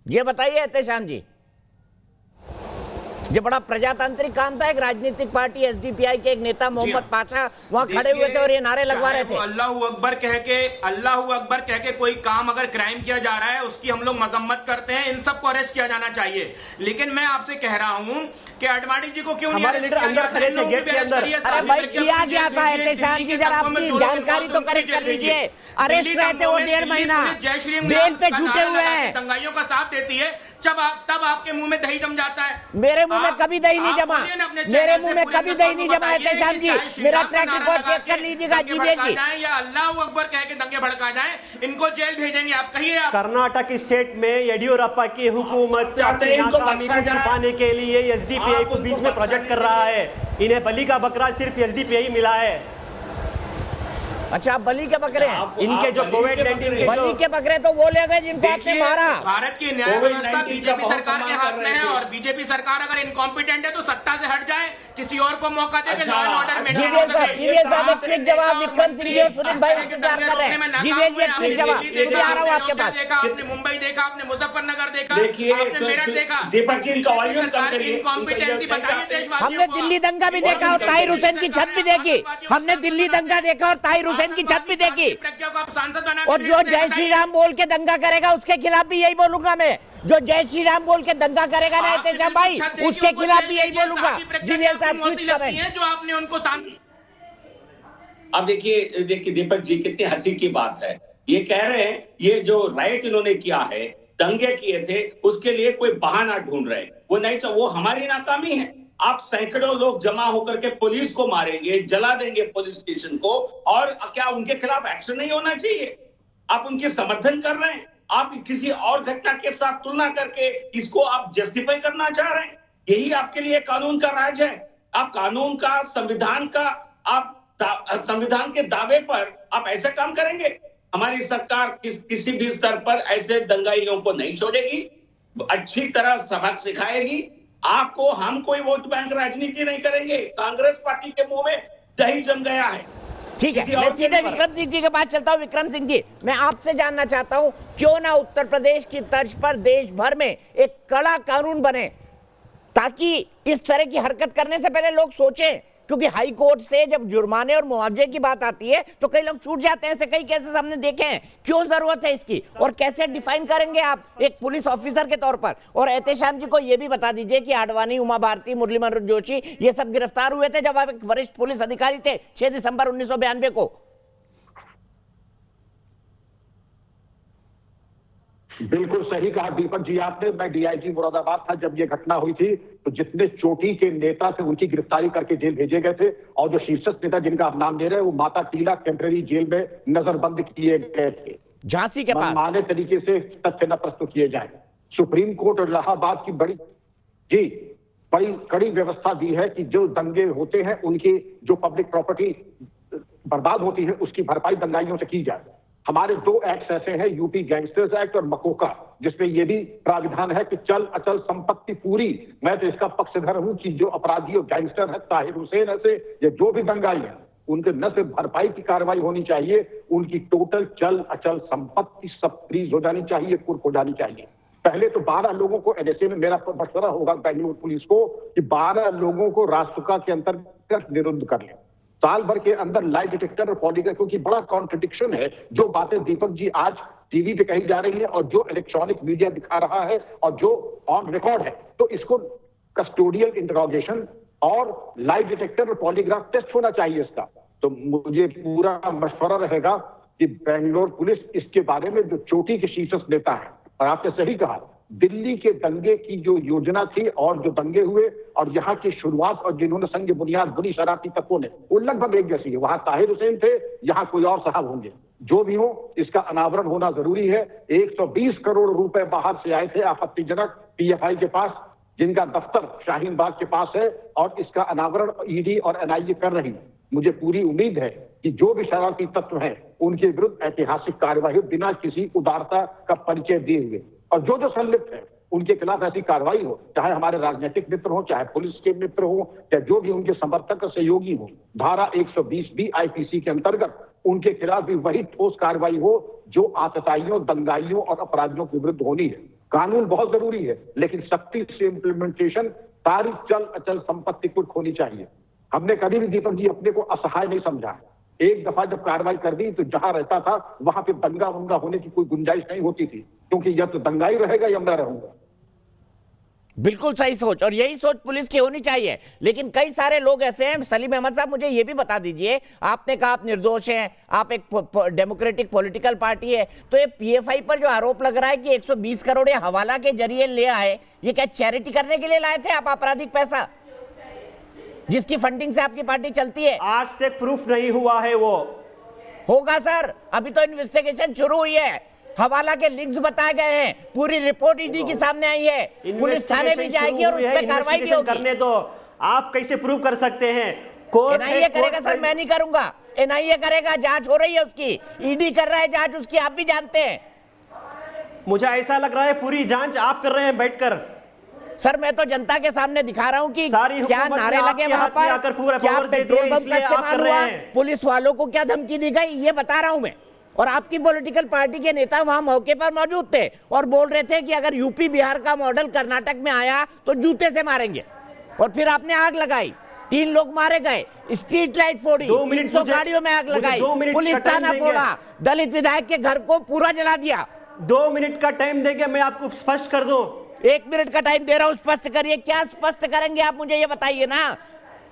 ये बताइए एहतेशाम जी, ये बड़ा प्रजातांत्रिक काम था, एक राजनीतिक पार्टी एसडीपीआई के एक नेता मोहम्मद पाशा वहां खड़े हुए थे और ये नारे लगवा रहे थे। अल्लाहू अकबर कह के कोई काम अगर क्राइम किया जा रहा है उसकी हम लोग मजम्मत करते हैं, इन सबको अरेस्ट किया जाना चाहिए। लेकिन मैं आपसे कह रहा हूं कि अडवाणी जी को क्यों नहीं हमारे लीडर अंदर खड़े थे गेट के अंदर। अरे भाई किया गया था एहतेशाम जी, जरा अपनी जानकारी तो करेक्ट कर लीजिए। अरेस्ट रहे थे वो 1.5 महीना, बेल पे छूटे हुए हैं। दंगाइयों का साथ देती है, तब आपके मुंह में दही जम जाता है। मेरे मुंह में कभी दही नहीं जमा, मेरे मुंह में कभी दही नहीं जमा एहतेशाम जी, मेरा ट्रैक रिकॉर्ड चेक कर लीजिएगा जीवीएल जी। या अल्लाहू अकबर कह के दंगे भड़का जाए, इनको जेल भेजेंगे। आप कहिए, कर्नाटक स्टेट में येडियुरप्पा की हुकूमत अपनी नाकामी को छुपाने के लिए एसडीपीआई को बीच में प्रोजेक्ट कर रहा है। इन्हें बलि का बकरा सिर्फ एसडीपीआई मिला है। अच्छा, आप बलि के बकरे हैं? इनके जो कोविड-19 बलि के बकरे तो वो ले गए जिनको आपने मारा। भारत की न्याय व्यवस्था बीजेपी सरकार के हाथ में है, और बीजेपी सरकार अगर इनकॉम्पिटेंट है तो सत्ता से हट जाए, किसी और को मौका दे के लॉ एंड ऑर्डर मेंटेन हो सके। जीवीएल साहब एक क्विक जवाब, विक्रम सिंह जी और सुनील भाई इंतजार कर रहे हैं। जीवीएल जी एक क्विक जवाब, मैं आ रहा हूँ आपके पास। देखा आपने, मुंबई देखा आपने, मुजफ्फरनगर देखा, देखिए आपने मेरठ देखा। दीपक जी इनका वॉल्यूम कम करिए। इनकॉम्पिटेंसी बताइए देशवासियों हमने दिल्ली दंगा भी देखा और ताहिर हुसैन की छत भी देखी। हमने दिल्ली दंगा देखा और ताहिर हुसैन की छत भी देखी। और जो जय श्री राम बोल के दंगा करेगा उसके खिलाफ भी यही बोलूंगा मैं। जो जय श्री राम बोल के दंगा करेगा ना एहतेशाम भाई, उसके खिलाफ भी यही बोलूंगा। जीवीएल साहब कुछ करें जो आपने उनको। अब देखिए दीपक जी, कितनी हंसी की बात है। ये कह रहे हैं ये जो राइट इन्होंने किया है, दंगे किए थे, उसके लिए कोई बहाना ढूंढ रहे। वो नहीं तो वो हमारी नाकामी है। आप सैकड़ों लोग जमा होकर के पुलिस को मारेंगे, जला देंगे पुलिस स्टेशन को, और क्या उनके खिलाफ एक्शन नहीं होना चाहिए? आप उनके समर्थन कर रहे हैं। आप किसी और घटना के साथ तुलना करके इसको आप जस्टिफाई करना चाह रहे हैं। यही आपके लिए कानून का राज है। आप कानून का, संविधान का, आप संविधान के दावे पर आप ऐसे काम करेंगे? हमारी सरकार किसी भी स्तर पर ऐसे दंगाइयों को नहीं छोड़ेगी, अच्छी तरह सबक सिखाएगी आपको। हम कोई वोट बैंक राजनीति नहीं करेंगे। कांग्रेस पार्टी के मुंह में दही जम गया है। ठीक है, मैं सीधे विक्रम सिंह जी के पास चलता हूं। विक्रम सिंह जी, मैं आपसे जानना चाहता हूं, क्यों ना उत्तर प्रदेश की तर्ज पर देश भर में एक कड़ा कानून बने, ताकि इस तरह की हरकत करने से पहले लोग सोचें। क्योंकि हाई कोर्ट से जब जुर्माने और मुआवजे की बात आती है तो कई लोग छूट जाते हैं। ऐसे कई केसेस हमने देखे हैं। क्यों जरूरत है इसकी, और कैसे डिफाइन करेंगे आप एक पुलिस ऑफिसर के तौर पर? और एहतेशाम जी को यह भी बता दीजिए कि आडवाणी, उमा भारती, मुरली मनोहर जोशी ये सब गिरफ्तार हुए थे जब आप एक वरिष्ठ पुलिस अधिकारी थे 6 दिसंबर 1992 को। बिल्कुल सही कहा दीपक जी आपने। मैं डीआईजी मुरादाबाद था जब ये घटना हुई थी, तो जितने चोटी के नेता थे उनकी गिरफ्तारी करके जेल भेजे गए थे, और जो शीर्षस्थ नेता जिनका आप नाम ले रहे हैं वो माता टीला टेम्पररी जेल में नजरबंद किए गए थे। झांसी के पास मनमाने तरीके से तथ्य न प्रस्तुत किए जाए। सुप्रीम कोर्ट और इलाहाबाद की बड़ी कड़ी व्यवस्था दी है कि जो दंगे होते हैं उनकी जो पब्लिक प्रॉपर्टी बर्बाद होती है उसकी भरपाई दंगाइयों से की जाए। हमारे 2 एक्ट ऐसे हैं, यूपी गैंगस्टर्स एक्ट और मकोका, जिसमें यह भी प्राविधान है कि चल अचल संपत्ति पूरी, मैं तो इसका पक्षधर हूं कि जो अपराधी और गैंगस्टर है ताहिर हुसैन ऐसे या जो भी दंगाई है उनके न सिर्फ भरपाई की कार्रवाई होनी चाहिए, उनकी टोटल चल अचल संपत्ति सब फ्रीज हो जानी चाहिए, कुर्क हो जानी चाहिए। पहले तो 12 लोगों को एनएसए में, मेरा मशवरा होगा बेंगलुरु पुलिस को कि 12 लोगों को राष्ट्रका के अंतर्गत निरुद्ध कर ले, साल भर के अंदर लाई डिटेक्टर और पॉलीग्राफ, क्योंकि बड़ा कॉन्ट्रडिक्शन है जो बातें दीपक जी आज टीवी पे कही जा रही है और जो इलेक्ट्रॉनिक मीडिया दिखा रहा है और जो ऑन रिकॉर्ड है। तो इसको कस्टोडियल इंटरोगेशन और लाई डिटेक्टर और पॉलीग्राफ टेस्ट होना चाहिए इसका। तो मुझे पूरा मशवरा रहेगा कि बेंगलोर पुलिस इसके बारे में जो चोटी के शीर्षस्थ नेता है, और आपने सही कहा दिल्ली के दंगे की जो योजना थी और जो दंगे हुए और यहाँ की शुरुआत और जिन्होंने संग बुनियाद बुरी शरारती तत्वों ने, वो लगभग एक जैसी है। वहां ताहिर हुसैन थे, यहाँ कोई और साहब होंगे। जो भी हो इसका अनावरण होना जरूरी है। 120 करोड़ रुपए बाहर से आए थे आपत्तिजनक पीएफआई के पास, जिनका दफ्तर शाहीन बाग के पास है, और इसका अनावरण ईडी और एनआईए कर रही है। मुझे पूरी उम्मीद है कि जो भी शरारती तत्व हैं उनके विरुद्ध ऐतिहासिक कार्यवाही बिना किसी उदारता का परिचय दिए हुए, और जो जो संलिप्त है उनके खिलाफ ऐसी कार्रवाई हो, चाहे हमारे राजनीतिक मित्र हो, चाहे पुलिस के मित्र हो, चाहे जो भी उनके समर्थक और सहयोगी हो। धारा 120 भी आईपीसी के अंतर्गत उनके खिलाफ भी वही ठोस कार्रवाई हो जो आतताइयों, दंगाइयों और अपराधियों के विरुद्ध होनी है। कानून बहुत जरूरी है, लेकिन सख्ती से इम्प्लीमेंटेशन सारी चल अचल संपत्ति कुछ होनी चाहिए। हमने कभी भी दीपक जी अपने को असहाय नहीं समझा। एक दफा जब कार्रवाई कर दी तो जहां रहता था वहां पे दंगा वंगा होने की कोई गुंजाइश नहीं होती थी, क्योंकि या तो दंगाई रहेगा या मैं रहूंगा। बिल्कुल सही सोच, और यही सोच पुलिस की होनी चाहिए। लेकिन कई सारे लोग ऐसे हैं। सलीम अहमद साहब, मुझे ये भी बता दीजिए, आपने कहा आप निर्दोष हैं, आप एक डेमोक्रेटिक पॉलिटिकल पार्टी है, तो ये पीएफआई पर जो आरोप लग रहा है कि 120 करोड़ ये हवाला के जरिए ले आए, ये क्या चैरिटी करने के लिए लाए थे आप आपराधिक पैसा, जिसकी फंडिंग से आपकी पार्टी चलती है? आज तक प्रूफ नहीं हुआ है। वो होगा सर, अभी तो इन्वेस्टिगेशन शुरू हुई है, हवाला के लिंक्स बताए गए हैं, पूरी रिपोर्ट ईडी के सामने आई है, पुलिस थाने भी जाएगी और उस पर कार्रवाई भी होगी। करने दो, आप कैसे प्रूव कर सकते हैं? कोर्ट एनआईए करेगा सर, मैं नहीं करूंगा। एनआईए करेगा, जांच हो रही है उसकी, ईडी कर रहा है जांच उसकी, आप भी जानते हैं। मुझे ऐसा लग रहा है पूरी जांच आप कर रहे हैं बैठकर। सर मैं तो जनता के सामने दिखा रहा हूं कि सारी क्या नारे लगे वहां पर, क्या पेट्रोल पंप का इस्तेमाल हुआ, पुलिस वालों को क्या धमकी दी गई, ये बता रहा हूं मैं। और आपकी पॉलिटिकल पार्टी के नेता वहां मौके पर मौजूद थे और बोल रहे थे कि अगर यूपी बिहार का मॉडल कर्नाटक में आया तो जूते से मारेंगे। और फिर आपने आग लगाई, 3 लोग मारे गए, स्ट्रीट लाइट फोड़ी, 300 गाड़ियों में आग लगाई, पुलिस थाना फोड़ा, दलित विधायक के घर को पूरा जला दिया। 2 मिनट का टाइम देंगे, मैं आपको स्पष्ट कर दूं। 1 मिनट का टाइम दे रहा हूं, स्पष्ट करिए। क्या स्पष्ट करेंगे आप, मुझे ये बताइए ना।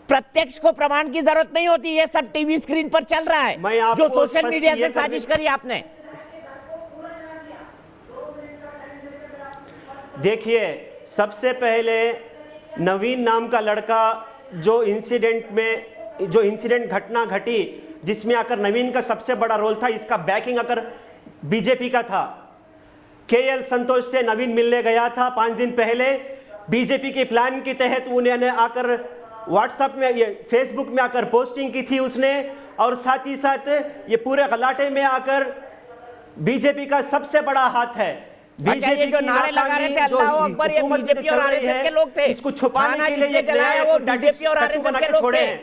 प्रत्यक्ष को प्रमाण की जरूरत नहीं होती, ये सब टीवी स्क्रीन पर चल रहा है, जो सोशल मीडिया से साजिश करी आपने। देखिए, सबसे पहले नवीन नाम का लड़का जो इंसिडेंट घटना घटी जिसमें आकर नवीन का सबसे बड़ा रोल था, इसका बैकिंग आकर बीजेपी का था। केएल संतोष से नवीन मिलने गया था 5 दिन पहले, बीजेपी के प्लान के तहत उन्होंने आकर व्हाट्सएप में, ये फेसबुक में आकर पोस्टिंग की थी उसने, और साथ ही साथ ये पूरे गलाटे में आकर बीजेपी का सबसे बड़ा हाथ है। बीजेपी जो नारे लगा रहे थे अल्लाह अकबर, ये बीजेपी और आरएसएस के लोग थे। इसको छुपाने के लिए जलाया वो बीजेपी और आरएसएस के लोग थे।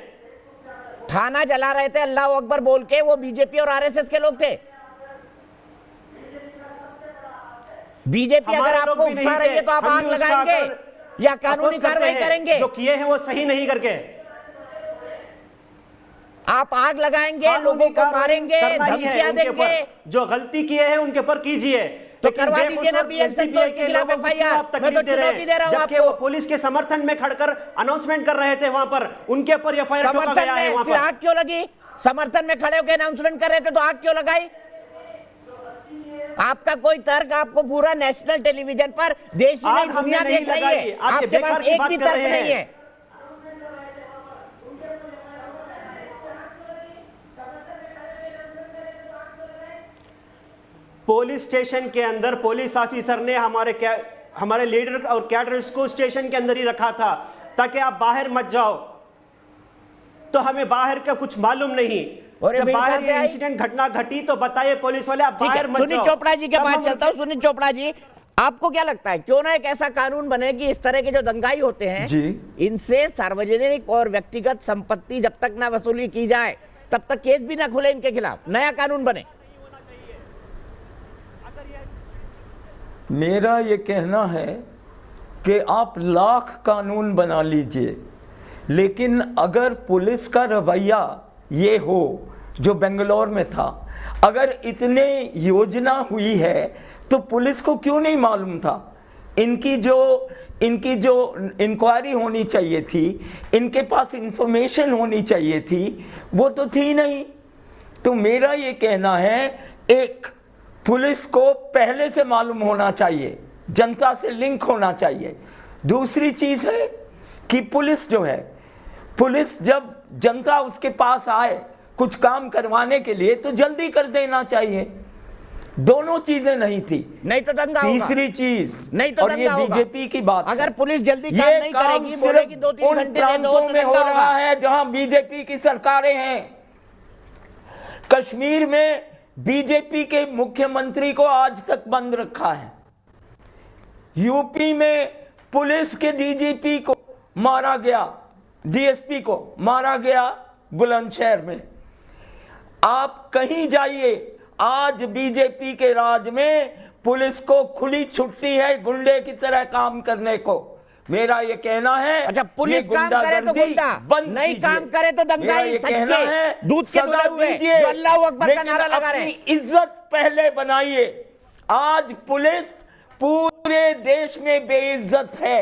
थाना जला रहे थे अल्लाह अकबर बोल के, वो बीजेपी और आरएसएस के लोग थे। बीजेपी अगर आपको उकसा रही है तो आप आग लगाएंगे या कानूनी कार्रवाई करेंगे? जो किए हैं वो सही नहीं करके आप आग लगाएंगे, लोगों को मारेंगे, धमकियां देंगे। जो गलती किए हैं उनके ऊपर कीजिए, तो करवा दीजिए ना बीएस संतोष के खिलाफ एफआईआर। मैं तो चुनौती दे रहा हूं आपको। वो पुलिस के समर्थन में खड़कर अनाउंसमेंट कर रहे थे वहां पर, उनके ऊपर एफआईआर ठोका गया है वहां पर। फिर आग क्यों लगी? समर्थन में खड़े होकर अनाउंसमेंट कर रहे थे तो आग क्यों लगाई? आपका कोई तर्क आपको पूरा नेशनल टेलीविजन पर देश ही आग नहीं हमने दुनिया नहीं देख रही लगाई। है, आप ये आपके बेकार पास की एक बात भी कर तर्क रहे नहीं हैं। है। पुलिस स्टेशन के अंदर पुलिस ऑफिसर ने हमारे लीडर और कैडर्स को स्टेशन के अंदर ही रखा था ताकि आप बाहर मत जाओ। तो हमें बाहर का कुछ मालूम नहीं। और जब अमेरिका बाहर से ये आई- इंसिडेंट घटना घटी तो बताइए पुलिस वाले, आप ठीक है, बाहर मत सुनील जाओ। चोपड़ा जी के तब पास हम चलता हूं। सुनील चोपड़ा जी, आपको क्या लगता है क्यों ना एक ऐसा कानून बने कि इस तरह के जो दंगाई होते हैं जी। इनसे सार्वजनिक और व्यक्तिगत संपत्ति जब तक ना वसूली की जाए तब तक केस भी ना खुले इनके खिलाफ, नया कानून बने? मेरा ये कहना है कि आप लाख कानून बना लीजिए, लेकिन अगर पुलिस का रवैया ये हो जो बेंगलोर में था, अगर इतने योजना हुई है तो पुलिस को क्यों नहीं मालूम था? इनकी जो इंक्वायरी होनी चाहिए थी, इनके पास इंफॉर्मेशन होनी चाहिए थी, वो तो थी नहीं। तो मेरा ये कहना है, एक पुलिस को पहले से मालूम होना चाहिए, जनता से लिंक होना चाहिए। दूसरी चीज़ है कि पुलिस जो है, पुलिस जब जनता उसके पास आए कुछ काम करवाने के लिए तो जल्दी कर देना चाहिए। दोनों चीजें नहीं थी। नहीं तो दंगा होगा। तीसरी चीज, नहीं तो और ये दंगा होगा। बीजेपी की बात है। अगर पुलिस जल्दी काम नहीं करेगी, बोलेगी 2-3 उन घंटे दे दो प्रांतों तो में हो दंगा रहा होगा। है जहां बीजेपी की सरकारें हैं। कश्मीर में बीजेपी के मुख्यमंत्री को आज तक बंद रखा है। यूपी में पुलिस के डीजीपी को मारा गया, डीएसपी को मारा गया बुलंदशहर में। आप कहीं जाइए, आज बीजेपी के राज में पुलिस को खुली छुट्टी है गुंडे की तरह काम करने को। मेरा ये कहना है, अच्छा, पुलिस ये काम करे तो गुंडागर्दी गुंडा, बंद नहीं कीजिए। काम करे तो दंगाई, मेरा ये सच्चे, कहना है, दूध के सजा धुले हुए, दीजिए, जो अल्लाहू अकबर का लेकिन नारा लगा रहे हैं। अपनी इज्जत पहले बनाइए। आज पुलिस पूरे देश में बेइज्जत है।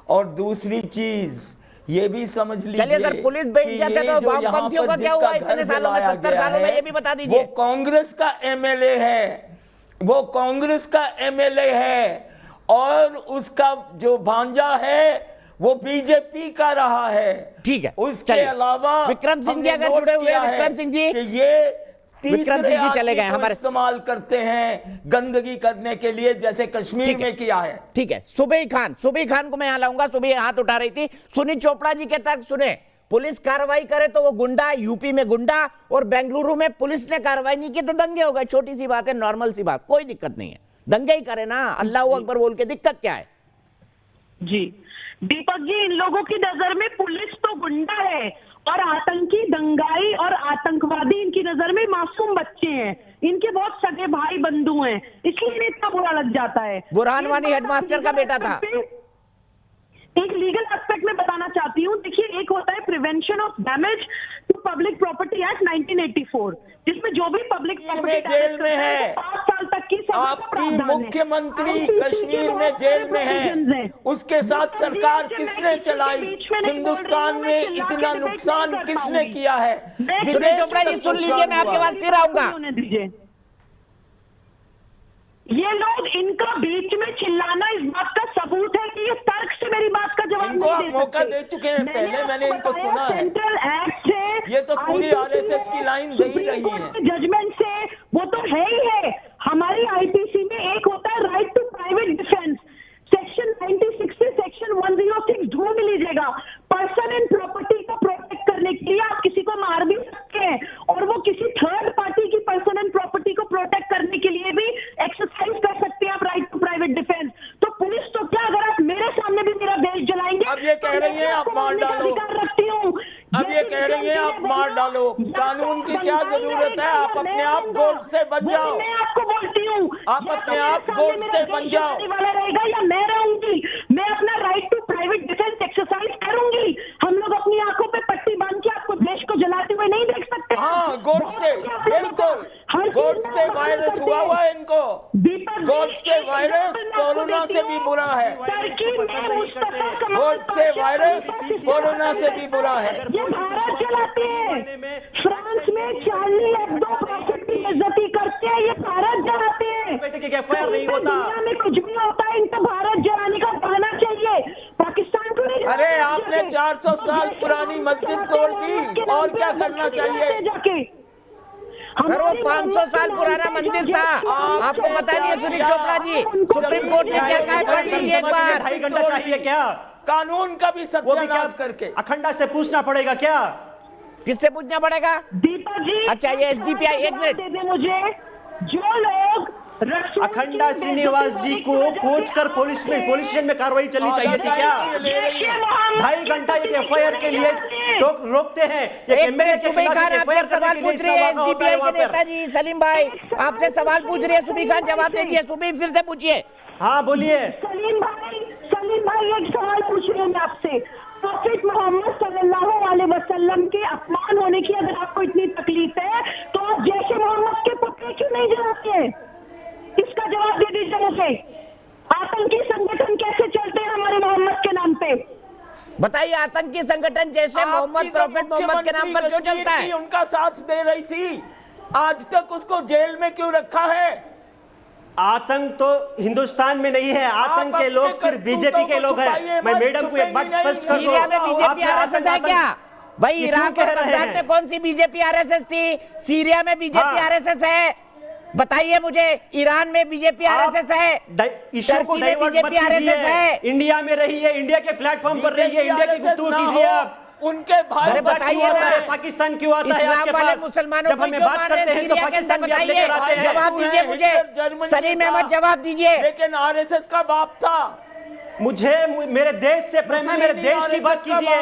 और दूसरी चीज ये भी समझ लीजिए, चलिए सर, पुलिस बेइज्जत है तो वामपंथियों का क्या हुआ इतने सालों में, 70 सालों में? ये भी बता दीजिए। वो कांग्रेस का एमएलए है, वो कांग्रेस का एमएलए है, और उसका जो भांजा है वो बीजेपी का रहा है। ठीक है, उसके चलिए। अलावा विक्रम सिंह जी हमने अगर नोट जुड़े हुए किया हैं, है विक्रम सिंह जी, कि ये विक्रम तीसरे सिंह जी चले आदमी गए को हमारे, इस्तेमाल करते हैं गंदगी करने के लिए, जैसे कश्मीर ठीक है। में किया है। ठीक है, सुबह खान को मैं यहां लाऊंगा। सुबह हाथ उठा रही थी। सुनील चोपड़ा जी के तर्क सुने, पुलिस कार्रवाई करे तो वो गुंडा, यूपी में गुंडा, और बेंगलुरु में पुलिस ने कार्रवाई नहीं की तो दंगे हो गए। छोटी सी बात है, नॉर्मल सी बात, कोई दिक्कत नहीं है, दंगे ही करे ना, अल्लाह अकबर बोल के, दिक्कत क्या है? जी दीपक जी, इन लोगों की नजर में पुलिस तो गुंडा है और आतंकी, दंगाई और आतंकवादी इनकी नजर में मासूम बच्चे हैं, इनके बहुत सगे भाई बंधु हैं, इसलिए इन्हें इतना बुरा लग जाता है। बुरहान वानी हेडमास्टर का बेटा था। एक लीगल एस्पेक्ट में बताना चाहती हूँ। देखिए, एक होता है prevention of damage to public property act 1984, जिसमें जो भी पब्लिक प्रॉपर्टी जेल में है, 5 साल तक की सजा का आपकी प्रावधान है। मुख्यमंत्री ICC के कश्मीर में बहुत जेल सारे में provisions है, हैं। उसके साथ दीपक जी, सरकार मैं किसने किसी के चलाई? बीच में नहीं बोल रही हिंदुस्तान हूँ, में मैं चिल्ला इतना के debate नुकसान नहीं कर किसने पाऊंगी। किया है? मैं विदेश सुनील चोपड़ा जी तक सुन लीजिए, मैं आपके नुकसान पास फिर आऊंगा। होने दीजिए। ये लोग, इनका बीच में चिल्लाना इस बात का सबूत है कि ये तर्क से मेरी बात का जवाब इनको नहीं आप दे मौका सकते। दे चुके हैं, पहले मैंने इनको बताया, सुना है। सेंट्रल एक्ट से, ये तो पूरी IPC RSS की लाइन दे ही रही है। जजमेंट से, वो तो है ही है। हमारी आईपीसी में एक होता है right to private defence, section 96 से सेक्शन 106 ढूंढ लीजिएगा। पर्सन एंड प्रॉपर्टी को प्रोटेक्ट करने के लिए आप किसी को मार भी सकते हैं, और वो किसी थर्ड पार्टी की पर्सन एंड प्रॉपर्टी को प्रोटेक्ट करने के लिए भी एक्सरसाइज कर सकते हैं आप राइट टू प्राइवेट डिफेंस। तो पुलिस तो क्या, अगर आप मेरे सामने भी मेरा देश जलाएंगे, अब ये कह रही हैं आप मार डालो, रखती हूँ। अब ये कह रही हैं आप मार डालो, कानून की क्या जरूरत है? आप अपने आप गोट से बन जाओ। मैं आपको बोलती हूँ, आप अपने आप गोट से बन जाओ। वाला रहेगा या मैं रहूंगी, मैं अपना right to private defence exercise करूंगी। हम लोग अपनी आंखों पे पट्टी बांध के आपको देश को जलाते हुए नहीं देख सकते। हाँ, गोट से, बिल्कुल। हर गोड से वायरस हुआ है इनको। गोड से वायरस कोरोना से भी बुरा है। गोड से वायरस कोरोना से भी बुरा है। ये भारत चलाते हैं, फ्रांस में चार्ली एब्दो की बेइज्जती करते हैं, ये भारत जलाते हैं। एफआईआर नहीं होता, दुनिया में कुछ भी होता है इनको भारत जलाने का बहाना चाहिए, पाकिस्तान को नहीं। अरे आपने 400 साल पुरानी मस्जिद तोड़ दी, और क्या करना चाहिए? जाके सर वो 500 साल पुराना मंदिर था, आपको पता नहीं है सुनील चोपड़ा जी? सुप्रीम कोर्ट ने क्या कहा, पढ़ लीजिए एक बार। 2.5 घंटा चाहिए क्या? कानून का भी वो भी क्या सत्यानाश करके अखंडा से पूछना पड़ेगा क्या? किससे पूछना पड़ेगा? दीपक जी, अच्छा ये एसडीपीआई, एक मिनट दे दे मुझे। जो लोग अखंडा श्रीनिवास जी को पूछकर पुलिस स्टेशन में कार्रवाई चलनी चाहिए थी क्या? 2.5 घंटा एक एफआईआर के लिए रोकते हैं। एक मिनट, सुबी खान आपसे सवाल पूछ रही है एसडीपीआई के नेताजी सलीम भाई, आपसे सवाल पूछ रही है सुबी खान, जवाब दीजिए। सुबी फिर से पूछिए। हाँ बोलिए। सलीम भाई एक सवाल पूछ रहे हैं मैं आपसे। प्रॉफेट मोहम्मद सल्लल्लाहु अलैहि वसल्लम के अपमान होने की अगर आपको इतनी तकलीफ है तो आप जैसे मोहम्मद के पुतले क्यों नहीं जलाते हैं? इसका जवाब दे दीजिए मुझे। आतंकी संगठन कैसे चलते हैं हमारे मोहम्मद के नाम पे? बताइए, आतंकी संगठन जैसे मोहम्मद, प्रॉफेट मोहम्मद के नाम पर क्यों चलता है? उनका साथ दे रही थी, आज तक उसको जेल में क्यों रखा है? आतंक तो हिंदुस्तान में नहीं है, आतंक के लोग सिर्फ बीजेपी के लोग हैं। मैं मैडम को एक बात स्पष्ट कर दूं, सीरिया में बीजेपी आरएसएस है क्या भाई? इराक और बगदाद में कौन सी बीजेपी आरएसएस थी? सीरिया में बीजेपी आरएसएस है? बताइए मुझे। ईरान में बीजेपी आरएसएस है? इशू को डाइवर्ट मत कीजिए। इंडिया में रही है, इंडिया के प्लेटफॉर्म पर रही है, इंडिया की गुफ्तगू कीजिए आप। उनके भाई बताइए ना, पाकिस्तान क्यों आता है आपके वाले पास? मुसलमानों जब को हमें क्यों बात मार रहे करते हैं हैं तो सीरिया के अंदर? पाकिस्तान भी आप लेकर आते बताइए, हैं। जवाब दीजिए मुझे सलीम अहमद, जवाब दीजिए। लेकिन आरएसएस का बाप था। मुझे मेरे देश से प्रेम है, मेरे देश की बात कीजिए।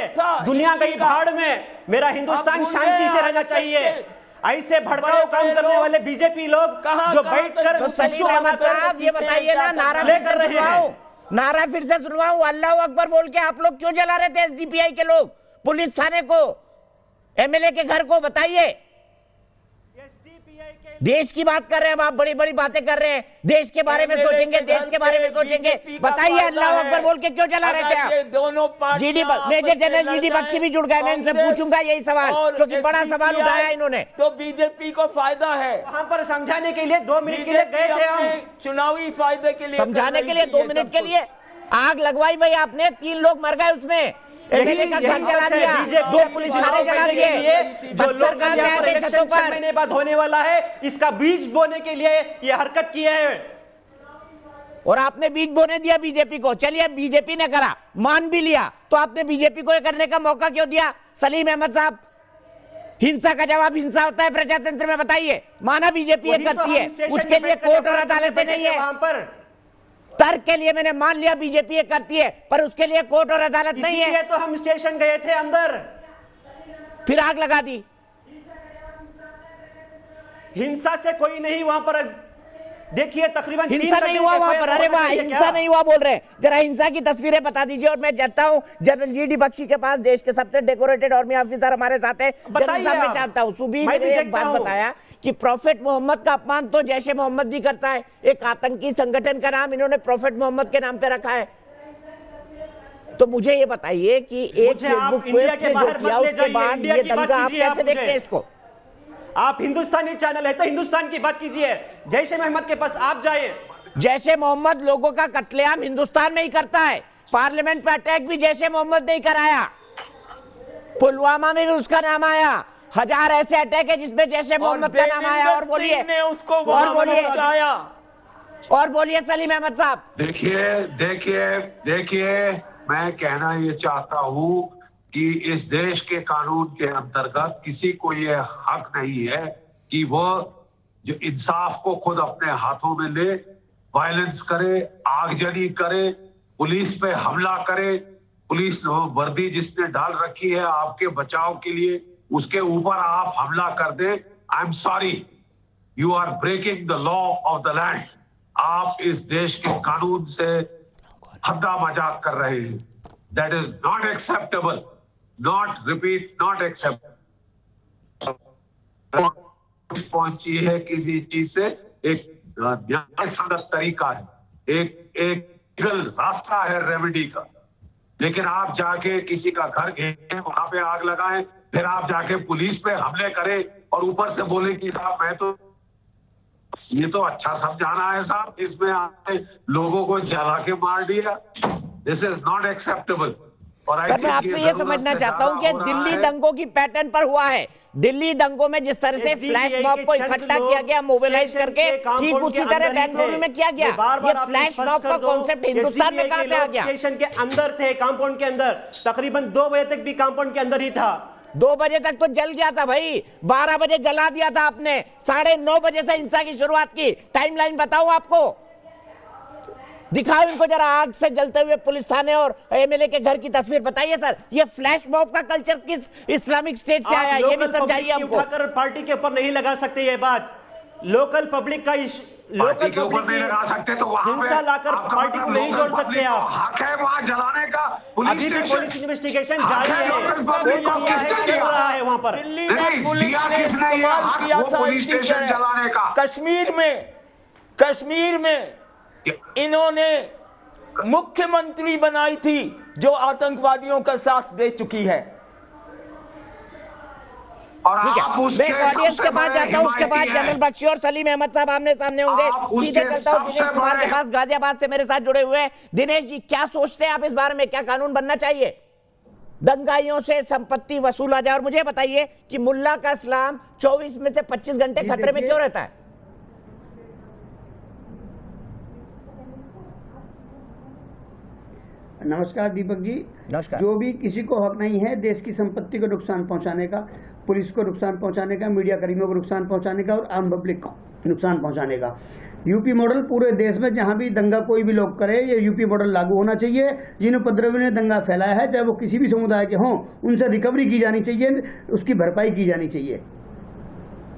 दुनिया गई भाड़ में, मेरा हिंदुस्तान शांति से रहना चाहिए। ऐसे भड़काऊ काम करने वाले बीजेपी लोग जो बैठकर सलीम अहमद साहब ये बताइए ना, नारा लेकर रहे हैं, नारा फिर से सुनवाऊं, अल्लाह अकबर बोल के आप लोग क्यों जला रहे थे एसडीपीआई के लोग? पुलिस थाने को, एमएलए के घर को, बताइए। देश की बात कर रहे हैं आप, बड़ी बड़ी बातें कर रहे हैं, देश के बारे में सोचेंगे, देश के बारे में सोचेंगे। बताइए अल्लाह अकबर बोल के क्यों जला रहे थे आप? दोनों मेजर जनरल जीडी बख्शी भी जुड़ गए, मैं इनसे पूछूंगा यही सवाल, क्योंकि बड़ा सवाल उठाया इन्होंने। तो बीजेपी को फायदा है। वहां पर समझाने के लिए 2 मिनट के लिए गए थे हम, चुनावी फायदे के लिए समझाने के लिए 2 मिनट के लिए आग लगवाई भाई आपने, 3 लोग मर गए उसमें, एमएलए का घर जला दिया, 2 पुलिस थाने जला दिए, जो लोग इलेक्शन 6 महीने बाद होने वाला है, इसका बीज बोने के लिए ये हरकत की है। और आपने बीज बोने दिया बीजेपी को। चलिए बीजेपी ने करा, मान भी लिया, तो आपने बीजेपी को ये करने का मौका क्यों दिया? सलीम अहमद साहब, हिंसा का जवाब हिंसा होता है प्रजातंत्र में, बताइए। माना बीजेपी ये करती है, उसके लिए कोर्ट और अदालतें नहीं है। वहां पर तर्क के लिए मैंने मान लिया बीजेपी ये करती है, पर उसके लिए कोर्ट और अदालत नहीं है, तो हम स्टेशन गए थे अंदर, फिर आग लगा दी। हिंसा से कोई नहीं वहां पर, देखिए तकरीबन हिंसा नहीं हुआ वहां पर। अरे वाह, हिंसा नहीं हुआ बोल रहे हैं, जरा हिंसा की तस्वीरें बता दीजिए। और मैं चाहता हूं जनरल जीडी बख्शी के पास, देश के सबसे डेकोरेटेड आर्मी ऑफिसर हमारे साथ है, जनरल साहब मैं चाहता हूं, सुबीर ने एक बात बताया कि प्रॉफेट मोहम्मद का अपमान तो जैसे मोहम्मद भी करता है, एक आतंकी संगठन का नाम इन्होंने प्रॉफेट मोहम्मद के नाम पे रखा है। तो मुझे ये बताइए कि एक फेसबुक पोस्ट ने जो किया उसके बाद ये दंगा आप कैसे देखते हैं इसको? आप हिंदुस्तानी चैनल है तो हिंदुस्तान की बात कीजिए। जैशे मोहम्मद के पास आप जाए, जैशे मोहम्मद लोगों का कत्लेआम हिंदुस्तान में ही करता है, पार्लियामेंट पे अटैक भी जैशे मोहम्मद ने ही कराया, पुलवामा में भी उसका नाम आया, 1000 ऐसे अटैक है जिसमें जैशे मोहम्मद का नाम आया। और बोलिए, और बोलिए सलीम अहमद साहब। देखिए मैं कहना ये चाहता हूं कि इस देश के कानून के अंतर्गत किसी को ये हक नहीं है कि वो जो इंसाफ को खुद अपने हाथों में ले, वायलेंस करे, आगजनी करे, पुलिस पे हमला करे, पुलिस वर्दी जिसने डाल रखी है आपके बचाव के लिए, उसके ऊपर आप हमला कर दे। I am sorry, you are breaking the law of the land. आप इस देश के कानून से हद्दा मजाक कर रहे हैं। That is not acceptable, not repeat, not acceptable. पहुंची है किसी चीज से, एक न्याय संगत तरीका है, एक लीगल रास्ता है रेमेडी का। लेकिन आप जाके किसी का घर घेरें, वहां पे आग लगाएं, फिर आप जाके पुलिस पे हमले करें और ऊपर से बोले कि साहब मैं तो, ये तो अच्छा समझाना है साहब, इसमें आपने लोगों को जला के मार दिया। This is not acceptable. Sir मैं आपसे ये समझना चाहता हूं कि दिल्ली दंगों की पैटर्न पर हुआ है, दिल्ली दंगों में जिस तरह से फ्लैश मॉब को इकट्ठा किया गया मोबिलाइज करके, ठीक उसी तरह बेंगलुरु में किया गया। ये फ्लैश मॉब का कॉन्सेप्ट हिंदुस्तान में कहां से आ गया? स्टेशन के अंदर थे, कंपाउंड के अंदर, तकरीबन 2 बजे तक भी कंपाउंड के अंदर ही था। 2 बजे तक तो जल गया था भाई, 12 बजे जला दिया था आपने, 9:30 बजे से हिंसा की शुरुआत की। टाइमलाइन बताऊं आपको, दिखाओ इनको जरा आग से जलते हुए पुलिस थाने और एमएलए के घर की तस्वीर बताइए सर। ये फ्लैश मॉब का कल्चर किस इस्लामिक स्टेट से आया, ये भी समझाइए हमको। उठाकर पार्टी के ऊपर नहीं लगा सकते ये बात, लोकल पब्लिक का लोकल के ऊपर नहीं लगा सकते तो वहां हिंसा लाकर पार्टी को नहीं जोड़ सकते आप। हक है वहां जलाने का। अभी भी पुलिस इन्वेस्टिगेशन जारी है, चल रहा है वहां पर। दिल्ली में पुलिस ने इस्तेमाल किया था पुलिस स्टेशन जलाने का। कश्मीर में इन्होंने मुख्यमंत्री बनाई थी जो आतंकवादियों का साथ दे चुकी है। और ठीक है, आप मैं ऑडियंस के पास जाता हूं, उसके बाद जनरल बख्शी और सलीम अहमद साहब आमने सामने होंगे। सीधे चलता हूं दिनेश कुमार के पास, गाजियाबाद से मेरे साथ जुड़े हुए हैं। दिनेश जी, क्या सोचते हैं आप इस बारे में, क्या कानून बनना चाहिए? दंगाइयों से संपत्ति वसूला जाए। और मुझे बताइए कि मुल्ला का इस्लाम 24 में से 25 घंटे खतरे में क्यों रहता है? नमस्कार दीपक जी। नमस्कार। जो भी किसी को हक नहीं है देश की संपत्ति को नुकसान पहुंचाने का, पुलिस को नुकसान पहुंचाने का, मीडिया कर्मियों को नुकसान पहुंचाने का और आम पब्लिक को नुकसान पहुंचाने का। यूपी मॉडल पूरे देश में जहां भी दंगा कोई भी लोग करे, ये यूपी मॉडल लागू होना चाहिए। जिन उपद्रवियों ने दंगा फैलाया है, चाहे वो किसी भी समुदाय के हों, उनसे रिकवरी की जानी चाहिए, उसकी भरपाई की जानी चाहिए।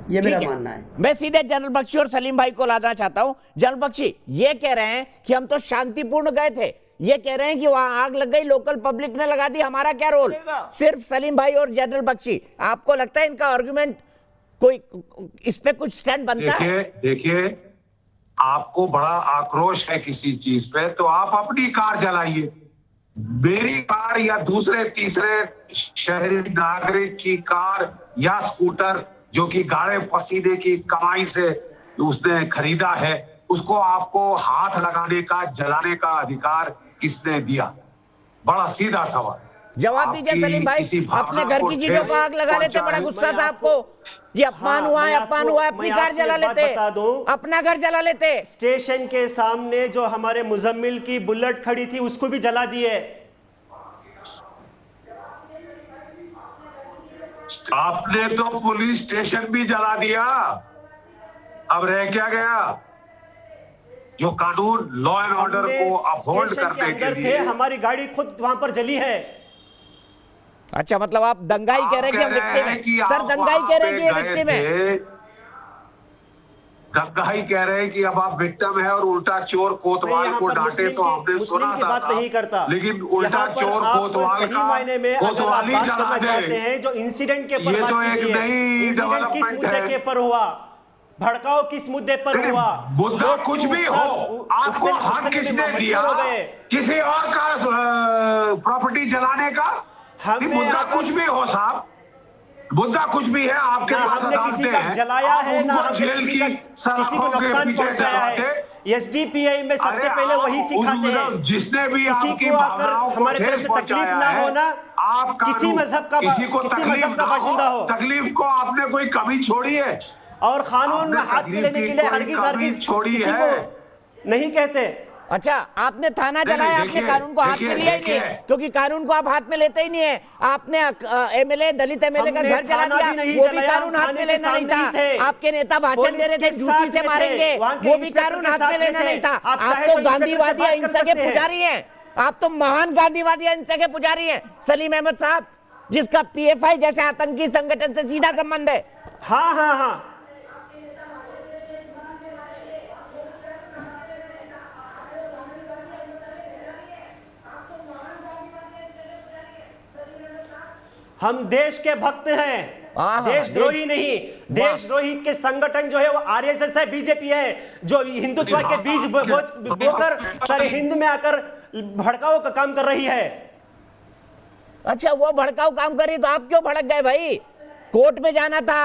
ये मेरा मानना है। मैं सीधे जनरल बख्शी और सलीम भाई को लाना चाहता हूं। जनरल बख्शी, ये कह रहे हैं कि हम तो शांतिपूर्ण गए थे, ये कह रहे हैं कि वहां आग लग गई, लोकल पब्लिक ने लगा दी, हमारा क्या रोल? सिर्फ सलीम भाई और जनरल बख्शी, आपको लगता है इनका आर्गुमेंट कोई इस पे कुछ स्टैंड बनता है? देखिए, आपको बड़ा आक्रोश है किसी चीज पे तो आप अपनी कार जलाइए। मेरी कार या दूसरे तीसरे शहरी नागरिक की कार या स्कूटर जो कि गाड़े पसीने की कमाई से उसने खरीदा है, उसको आपको हाथ लगाने का, जलाने का अधिकार किसने दिया? बड़ा सीधा सवाल। जवाब दीजिए सलीम भाई। अपने घर की चीजों को आग लगा लेते, बड़ा गुस्सा था आपको, ये अपमान हुआ है, अपमान हुआ है, अपनी कार जला लेते, अपना घर जला लेते। स्टेशन के सामने जो हमारे मुजम्मिल की बुलेट खड़ी थी उसको भी जला दिए। आपने तो पुलिस स्टेशन भी जला दिया, अब रह क्या गया? जो कानून लॉ एंड ऑर्डर को अपहोल्ड करने के लिए हमारी गाड़ी खुद वहां पर जली है। अच्छा, मतलब आप दंगाई कह रहे हैं कि हम विक्टिम हैं? सर दंगाई कह रहे हैं कि ये विक्टिम है? दंगाई कह रहे हैं कि अब आप विक्टिम है और उल्टा चोर कोतवाल को डांटे तो आपने सुना था, बात नहीं करता, लेकिन उल्टा चोर कोतवाल का कोतवाली चला दे। जो इंसिडेंट के ये तो एक नई डेवलपमेंट है। के पर हुआ, भड़काओ किस मुद्दे पर हुआ? मुद्दा कुछ भी हो, आपको हक किसने दिया किसी और का प्रॉपर्टी जलाने का? मुद्दा कुछ भी हो साहब, मुद्दा कुछ भी है, आपके पास अदालतें हैं, जलाया है ना जेल की सलाखों के पीछे चलाते। एसडीपीआई में सबसे पहले वही सिखाते हैं, जिसने भी आपकी भावनाओं को ठेस पहुंचाया है, आप किसी मजहब का, किसी को तकलीफ ना हो, तकलीफ को आपने कोई कमी छोड़ी है? और कानून में हाथ में लेने के लिए हरगिज छोड़ी है नहीं कहते। अच्छा, आपने थाना जलाया, आपने कानून को हाथ में लिया ही नहीं, क्योंकि कानून को आप हाथ में लेते ही नहीं है। आपने एमएलए, दलित एमएलए का घर जला दिया, वो भी कानून हाथ में लेना नहीं था। आपके नेता भाषण दे रहे थे जूती से मारेंगे, वो भी कानून हाथ में लेना नहीं था। आप तो गांधीवादी अहिंसा के पुजारी हैं, आप तो महान गांधीवादी अहिंसा के पुजारी हैं सलीम अहमद साहब, जिसका पीएफआई जैसे आतंकी संगठन से सीधा संबंध है। हाँ हाँ हाँ, हम देश के भक्त हैं, हाँ, देशद्रोही नहीं, देशद्रोही के संगठन जो है वो आरएसएस है, बीजेपी है, जो हिंदुत्व के बीज बोकर सारे हिंद में आकर भड़काऊ का काम कर रही है। अच्छा, वो भड़काऊ काम कर रही तो आप क्यों भड़क गए भाई? कोर्ट में जाना था।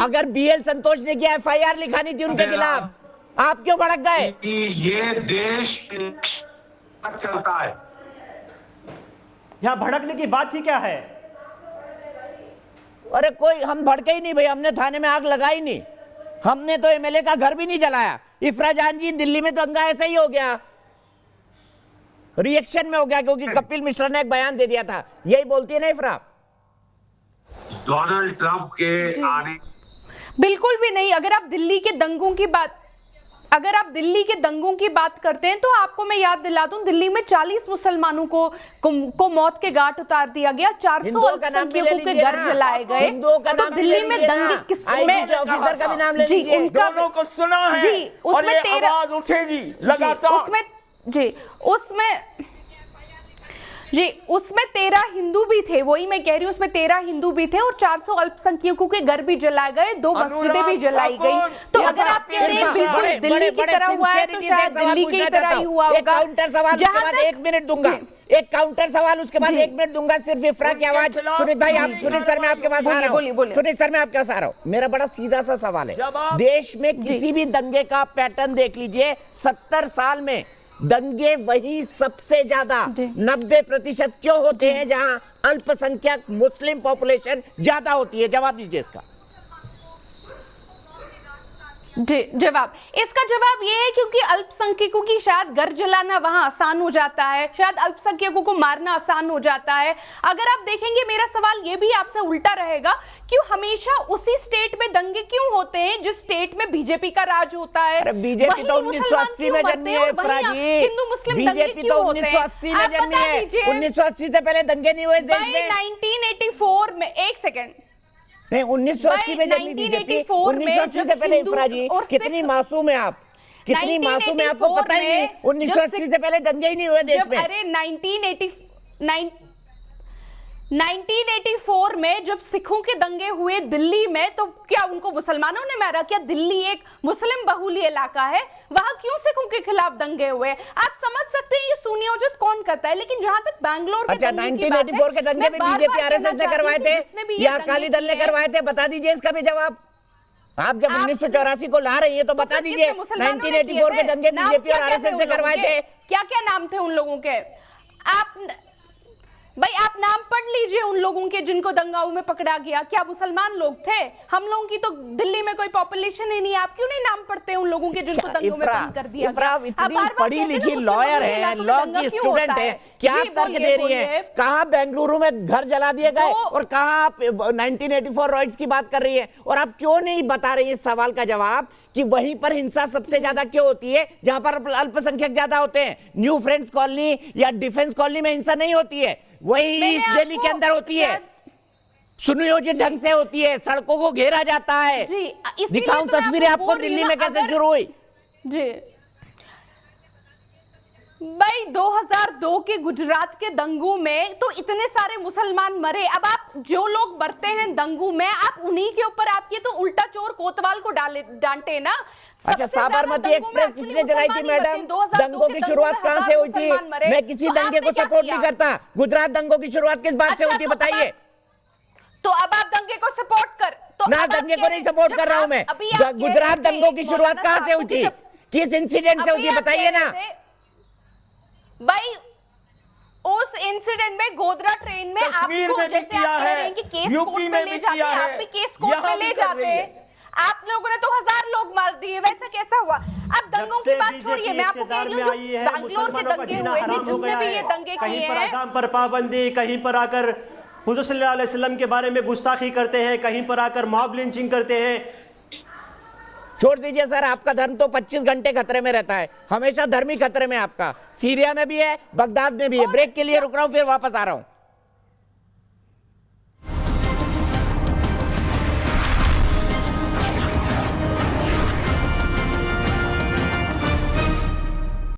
अगर बीएल संतोष ने किया एफआईआर लिखानी थी उनके खिलाफ, आप क्यों भड़क गए? ये देश चलता है, यहाँ भड़कने की बात ही क्या है? अरे कोई, हम भड़के ही नहीं भाई, हमने थाने में आग लगाई नहीं, हमने तो एमएलए का घर भी नहीं जलाया। इफ्रा जान जी, दिल्ली में तो दंगा ऐसा ही हो गया, रिएक्शन में हो गया, क्योंकि कपिल मिश्रा ने एक बयान दे दिया था। यही बोलती है ना इफ्रा? डोनाल्ड ट्रंप के आने, बिल्कुल भी नहीं। अगर आप दिल्ली के दंगों की बात करते हैं तो आपको मैं याद दिला दूं, दिल्ली में 40 मुसलमानों को मौत के घाट उतार दिया गया, 400 अल्पसंख्यकों के घर जलाए गए। तो दिल्ली में दंगे किसमें, ऑफिसर का भी नाम ले लीजिए। उनका दोनों को सुना है जी, उसमें 13 आवाज उठेगी लगातार। उसमें 13 हिंदू भी थे, वही मैं कह रही हूँ, उसमें 13 हिंदू भी थे और 400 अल्पसंख्यकों के घर भी जलाए गए, 2 मस्जिदें भी जलाई गई। तो अगर आप कह रहे हैं बिल्कुल दिल्ली की तरह हुआ है, तो शायद दिल्ली की तरह ही हुआ होगा। काउंटर सवाल उसके बाद 1 मिनट दूंगा, एक काउंटर सवाल उसके बाद 1 मिनट दूंगा, सिर्फ इफ्रा की आवाज। सुनीत भाई, आप सुनीत सर, मैं आपके पास आ रहा हूं। सुनीत सर, मैं आपके पास आ रहा हूं। मेरा बड़ा सीधा सा सवाल है, देश में किसी भी दंगे का पैटर्न देख लीजिए, 70 साल में दंगे वही सबसे ज्यादा 90% क्यों होते हैं जहां अल्पसंख्यक मुस्लिम पॉपुलेशन ज्यादा होती है? जवाब दीजिए इसका। इसका जवाब ये है क्योंकि अल्पसंख्यकों की शायद घर जलाना वहां आसान हो जाता है, शायद अल्पसंख्यकों को मारना आसान हो जाता है। अगर आप देखेंगे, मेरा सवाल ये भी आपसे उल्टा रहेगा, क्यों हमेशा उसी स्टेट में दंगे क्यों होते हैं जिस स्टेट में बीजेपी का राज होता है? बीजेपी तो 1980 में जन्मी है, हिंदू मुस्लिम दंगे क्यों होते हैं? 1980 में जन्मी है, 1980 से पहले दंगे नहीं हुए इस देश में। 1984 में, एक सेकेंड, नहीं, 1980 में जन्मी बीजेपी, 1980 से पहले। इफ्रा जी, कितनी मासूम है आप, कितनी मासूम है, आपको पता ही नहीं 1980 से पहले दंगे ही नहीं हुए देश में। अरे 1984 में जब सिखों के दंगे हुए दिल्ली में, तो क्या उनको मुसलमानों ने मारा? क्या दिल्ली एक मुस्लिम बहुल्य इलाका है? वहां क्यों सिखों के खिलाफ दंगे हुए? आप समझ सकते हैं ये सुनियोजित कौन करता है। लेकिन जहां तक बैंगलोर के 1984 के दंगे भी बीजेपी आरएसएस ने करवाए थे या अकाली दल ने करवाए थे? बता दीजिए इसका भी जवाब। आप जब 1984 को ला रही है तो बता दीजिए, 1984 के दंगे बीजेपी और आरएसएस ने करवाए थे। क्या क्या नाम थे उन लोगों के? आप नाम पढ़ लीजिए उन लोगों के जिनको दंगाओं में पकड़ा गया। क्या मुसलमान लोग थे? हम लोगों की तो दिल्ली में कोई पॉपुलेशन ही नहीं। आप क्यों नहीं नाम पढ़ते उन लोगों के जिनको दंगों में बंद कर दिया गया? इतनी पढ़ी लिखी लॉयर है, लॉ की स्टूडेंट है, क्या तर्क दे रही है? कहां बेंगलुरु में घर जला दिए गए और कहां आप 1984 राइट्स की बात कर रही है? और आप क्यों नहीं बता रही है इस सवाल का जवाब कि वहीं पर हिंसा सबसे ज्यादा क्यों होती है जहां पर अल्पसंख्यक ज्यादा होते हैं? न्यू फ्रेंड्स कॉलोनी या डिफेंस कॉलोनी में हिंसा नहीं होती है, वही इस दिल्ली के अंदर होती है, सुनियोजित ढंग से होती है, सड़कों को घेरा जाता है। दिखाऊं तस्वीरें आपको दिल्ली में कैसे शुरू हुई? जी भाई, 2002 के गुजरात के दंगों में तो इतने सारे मुसलमान मरे। अब आप जो लोग मरते हैं दंगों में, आप उन्हीं के ऊपर आप ये तो उल्टा चोर कोतवाल को डांटे ना। अच्छा, साबरमती एक्सप्रेस किसने जलाई थी मैडम? दंगों की शुरुआत कहां से हुई थी? मैं किसी दंगे को सपोर्ट नहीं करता। गुजरात दंगों की शुरुआत किस बात से हुई थी बताइए? तो अब आप दंगे को सपोर्ट कर ना, दंगे को नहीं सपोर्ट कर रहा हूं मैं। गुजरात दंगों की शुरुआत कहां से हुई थी? किस इंसिडेंट से हुई थी बताइए ना भाई। उस इंसिडेंट में गोधरा ट्रेन में आपको जैसे आप कह रहे हैं कि केस कोर्ट में ले जाते हैं, आप भी केस कोर्ट में ले जाते हैं। आप लोगों ने तो 1000 लोग मार दिए, वैसा कैसा हुआ? अब दंगों की बात छोड़िए, मैं आपको कह रही हूं जो बैंगलोर के दंगे हुए थे, जिसने भी ये दंगे किए हैं, कहीं पर आज़ान पर पाबंदी, कहीं पर आकर हुजूर सल्लल्लाहु अलैहि वसल्लम के बारे में गुस्ताखी करते हैं, कहीं पर आकर मॉब लिंचिंग करते हैं। छोड़ दीजिए सर, आपका धर्म तो 25 घंटे खतरे में रहता है, हमेशा धर्म ही खतरे में आपका। सीरिया में भी है, बगदाद में भी है। ब्रेक के लिए रुक रहा हूं, फिर वापस आ रहा हूं।